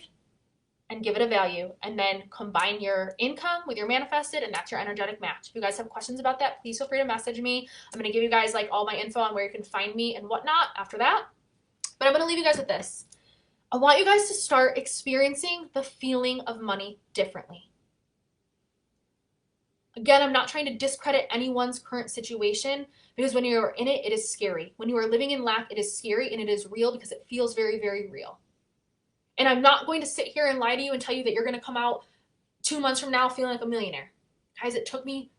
and give it a value, and then combine your income with your manifested, and that's your energetic match. If you guys have questions about that, please feel free to message me. I'm going to give you guys like all my info on where you can find me and whatnot after that. But I'm going to leave you guys with this. I want you guys to start experiencing the feeling of money differently. Again, I'm not trying to discredit anyone's current situation, because when you're in it, it is scary. When you are living in lack, it is scary, and it is real because it feels very, very real. And I'm not going to sit here and lie to you and tell you that you're going to come out 2 months from now feeling like a millionaire. Guys, it took me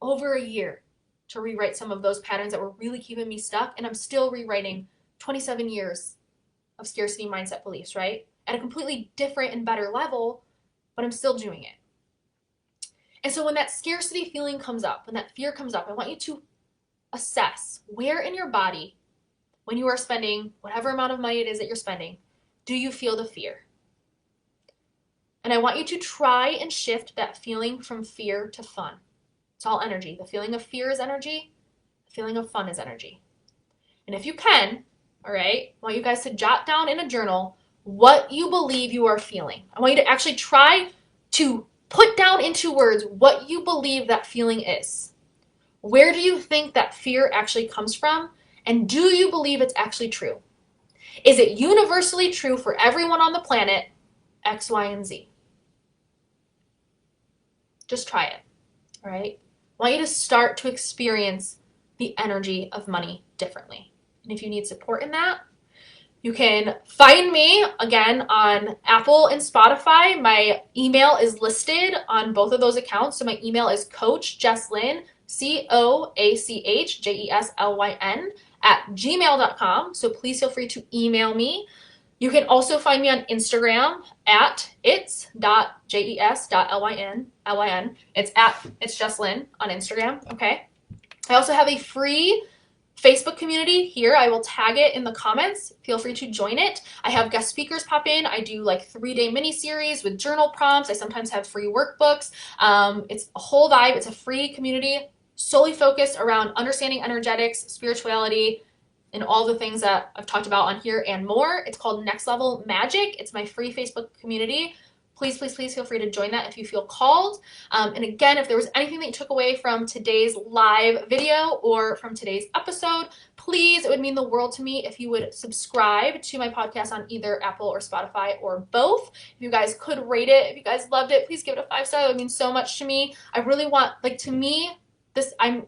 over a year to rewrite some of those patterns that were really keeping me stuck, and I'm still rewriting 27 years of scarcity mindset beliefs, right? At a completely different and better level, but I'm still doing it. And so when that scarcity feeling comes up, when that fear comes up, I want you to assess where in your body, when you are spending whatever amount of money it is that you're spending, do you feel the fear? And I want you to try and shift that feeling from fear to fun. It's all energy. The feeling of fear is energy. The feeling of fun is energy. And if you can, all right, I want you guys to jot down in a journal what you believe you are feeling. I want you to actually try to put down into words what you believe that feeling is. Where do you think that fear actually comes from? And do you believe it's actually true? Is it universally true for everyone on the planet, X, Y, and Z? Just try it, all right? I want you to start to experience the energy of money differently. And if you need support in that, you can find me, again, on Apple and Spotify. My email is listed on both of those accounts. So my email is Coach Jes Lyn, CoachJeslyn @gmail.com. So please feel free to email me. You can also find me on Instagram at its.jes.lyn. It's Jes Lyn on Instagram, okay? I also have a free Facebook community here. I will tag it in the comments. Feel free to join it. I have guest speakers pop in. I do like 3-day mini series with journal prompts. I sometimes have free workbooks. It's a whole vibe. It's a free community solely focused around understanding energetics, spirituality, and all the things that I've talked about on here and more. It's called Next Level Magic. It's my free Facebook community. Please, please, please feel free to join that if you feel called. And again, if there was anything that you took away from today's live video or from today's episode, please, it would mean the world to me if you would subscribe to my podcast on either Apple or Spotify or both. If you guys could rate it, if you guys loved it, please give it a 5-star. It would mean so much to me. I really want, like, to me, I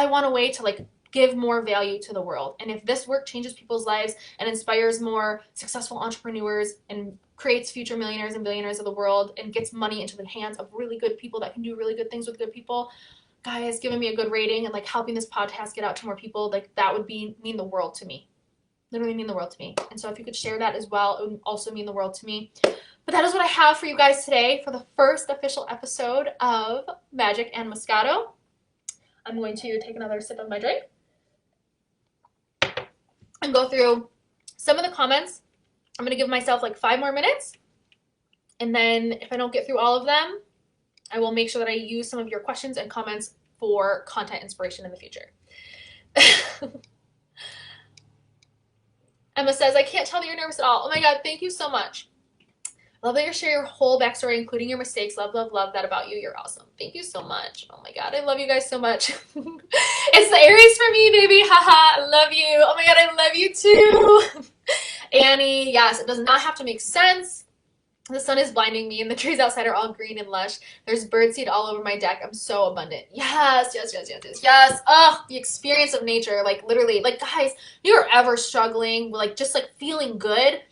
want a way to, like, give more value to the world. And if this work changes people's lives and inspires more successful entrepreneurs and creates future millionaires and billionaires of the world and gets money into the hands of really good people that can do really good things with good people, guys, giving me a good rating and like helping this podcast get out to more people, like that would mean the world to me. Literally mean the world to me. And so if you could share that as well, it would also mean the world to me. But that is what I have for you guys today for the first official episode of Magic and Moscato. I'm going to take another sip of my drink and go through some of the comments. I'm going to give myself like 5 more minutes. And then if I don't get through all of them, I will make sure that I use some of your questions and comments for content inspiration in the future. Emma says, I can't tell that you're nervous at all. Oh my God, thank you so much. Love that you share your whole backstory, including your mistakes. Love, love, love that about you. You're awesome. Thank you so much. Oh my God, I love you guys so much. It's the Aries for me, baby. Haha, I love you. Oh my God, I love you too. Annie, yes, it does not have to make sense. The sun is blinding me and the trees outside are all green and lush. There's birdseed all over my deck. I'm so abundant. Yes, yes, yes, yes, yes, yes. Oh, the experience of nature, like literally, like guys, if you're ever struggling, like just like feeling good,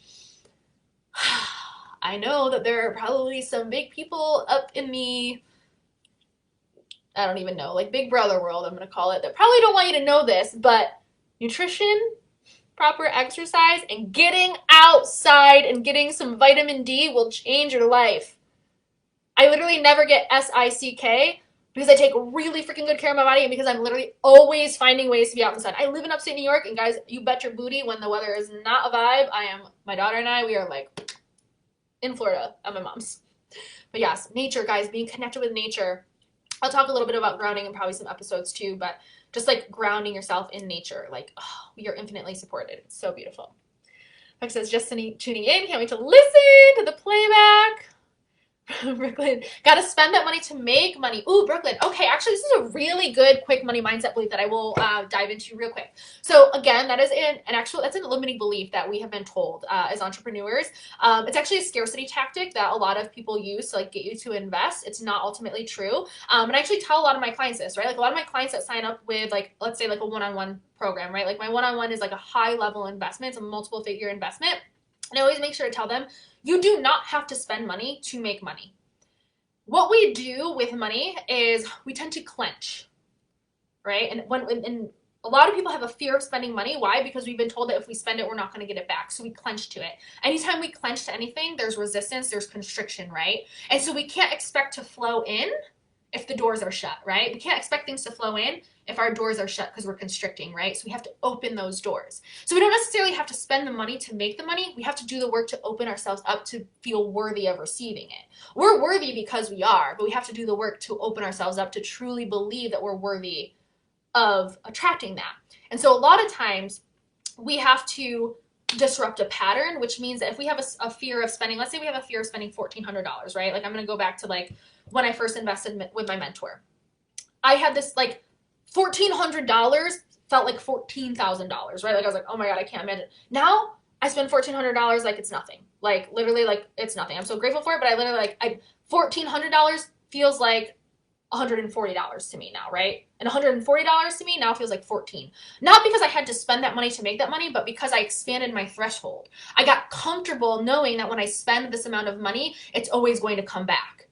I know that there are probably some big people up in the, I don't even know, like Big Brother world, I'm going to call it, that probably don't want you to know this, but nutrition, proper exercise, and getting outside and getting some vitamin D will change your life. I literally never get SICK because I take really freaking good care of my body and because I'm literally always finding ways to be out in the sun. I live in upstate New York, and guys, you bet your booty when the weather is not a vibe, my daughter and I, we are like in Florida at my mom's. But yes, nature, guys, being connected with nature. I'll talk a little bit about grounding in probably some episodes too, but just like grounding yourself in nature. Like, oh, we are infinitely supported. It's so beautiful. Like says, just tuning in. Can't wait to listen to the playback. Brooklyn, gotta spend that money to make money. Ooh, Brooklyn. Okay, actually, this is a really good quick money mindset belief that I will dive into real quick. So again, that is that's an limiting belief that we have been told as entrepreneurs. It's actually a scarcity tactic that a lot of people use to like get you to invest. It's not ultimately true. And I actually tell a lot of my clients this, right? Like a lot of my clients that sign up with like, let's say like a one-on-one program, right? Like my one-on-one is like a high level investment. It's a multiple figure investment. And I always make sure to tell them, you do not have to spend money to make money. What we do with money is we tend to clench, right? And a lot of people have a fear of spending money. Why? Because we've been told that if we spend it, we're not going to get it back. So we clench to it. Anytime we clench to anything, there's resistance, there's constriction, right? And so we can't expect to flow in if the doors are shut, right? We can't expect things to flow in if our doors are shut because we're constricting, right? So we have to open those doors. So we don't necessarily have to spend the money to make the money. We have to do the work to open ourselves up to feel worthy of receiving it. We're worthy because we are, but we have to do the work to open ourselves up to truly believe that we're worthy of attracting that. And so a lot of times we have to disrupt a pattern, which means that if we have a fear of spending, let's say we have a fear of spending $1,400, right? Like I'm going to go back to like when I first invested with my mentor. I had this like $1,400 felt like $14,000, right? Like I was like, oh my God, I can't imagine. Now I spend $1,400 like it's nothing. Like literally like it's nothing. I'm so grateful for it, but I literally like $1,400 feels like $140 to me now, right? And $140 to me now feels like 14. Not because I had to spend that money to make that money, but because I expanded my threshold. I got comfortable knowing that when I spend this amount of money, it's always going to come back.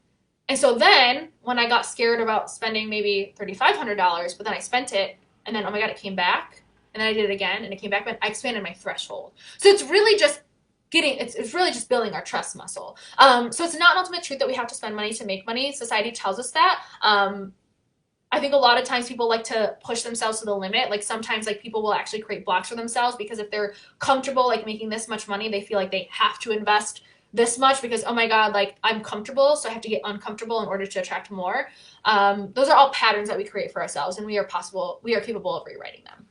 And so then when I got scared about spending maybe $3,500, but then I spent it and then, oh my God, it came back. And then I did it again and it came back, but I expanded my threshold. So it's really just it's really just building our trust muscle. So it's not an ultimate truth that we have to spend money to make money. Society tells us that. I think a lot of times people like to push themselves to the limit. Like sometimes like people will actually create blocks for themselves because if they're comfortable like making this much money, they feel like they have to invest this much because, oh my God, like I'm comfortable, so I have to get uncomfortable in order to attract more. Those are all patterns that we create for ourselves, and we are capable of rewriting them.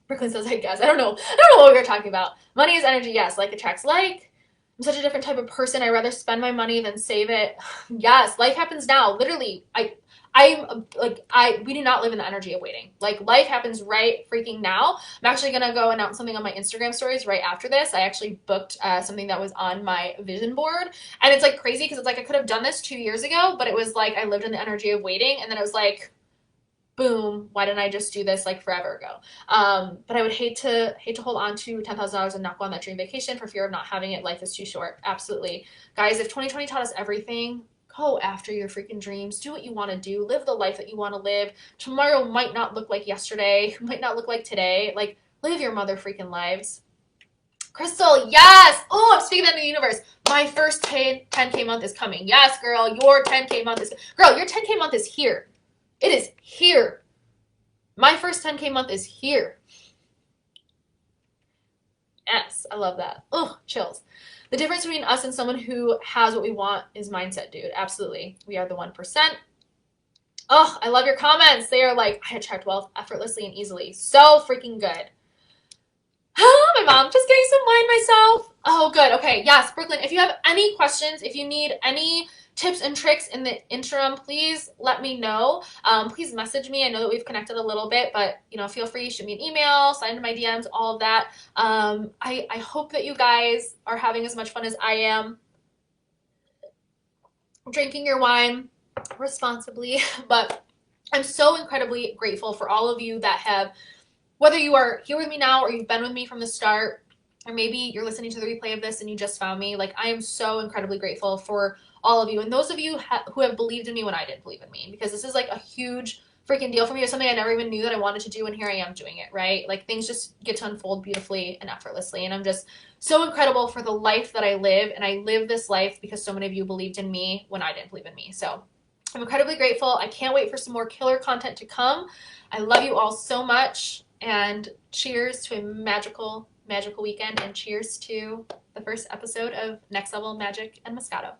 Brooklyn says, I guess. I don't know what we were talking about. Money is energy, yes. Like attracts like. I'm such a different type of person. I'd rather spend my money than save it. Yes, life happens now. Literally, we do not live in the energy of waiting. Like life happens right freaking now. I'm actually gonna go announce something on my Instagram stories right after this. I actually booked something that was on my vision board, and it's like crazy because it's like I could have done this 2 years ago, but it was like I lived in the energy of waiting, and then it was like, boom, why didn't I just do this like forever ago? But I would hate to hold on to $10,000 and not go on that dream vacation for fear of not having it. Life is too short. Absolutely. Guys, if 2020 taught us everything, go after your freaking dreams. Do what you want to do. Live the life that you want to live. Tomorrow might not look like yesterday. Might not look like today. Like, live your mother freaking lives. Crystal, yes! Oh, I'm speaking that in the universe. My first 10K month is coming. Yes, girl, your 10K month is... Girl, your 10K month is here. It is here. My first 10K month is here. Yes, I love that. Oh, chills. The difference between us and someone who has what we want is mindset, dude. Absolutely. We are the 1%. Oh, I love your comments. They are like, I attract wealth effortlessly and easily. So freaking good. My mom, just getting some wine myself. Oh, good. Okay. Yes, Brooklyn, if you have any questions, if you need any tips and tricks in the interim, please let me know. Please message me. I know that we've connected a little bit, but feel free, shoot me an email, slide into my DMs, all of that. I hope that you guys are having as much fun as I am drinking your wine responsibly. But I'm so incredibly grateful for all of you that have, whether you are here with me now or you've been with me from the start, or maybe you're listening to the replay of this and you just found me, like I am so incredibly grateful for all of you. And those of you who have believed in me when I didn't believe in me, because this is like a huge freaking deal for me. It's something I never even knew that I wanted to do, and here I am doing it, right? Like things just get to unfold beautifully and effortlessly. And I'm just so incredible for the life that I live. And I live this life because so many of you believed in me when I didn't believe in me. So I'm incredibly grateful. I can't wait for some more killer content to come. I love you all so much. And cheers to a magical weekend, and cheers to the first episode of Next Level Magic and Moscato.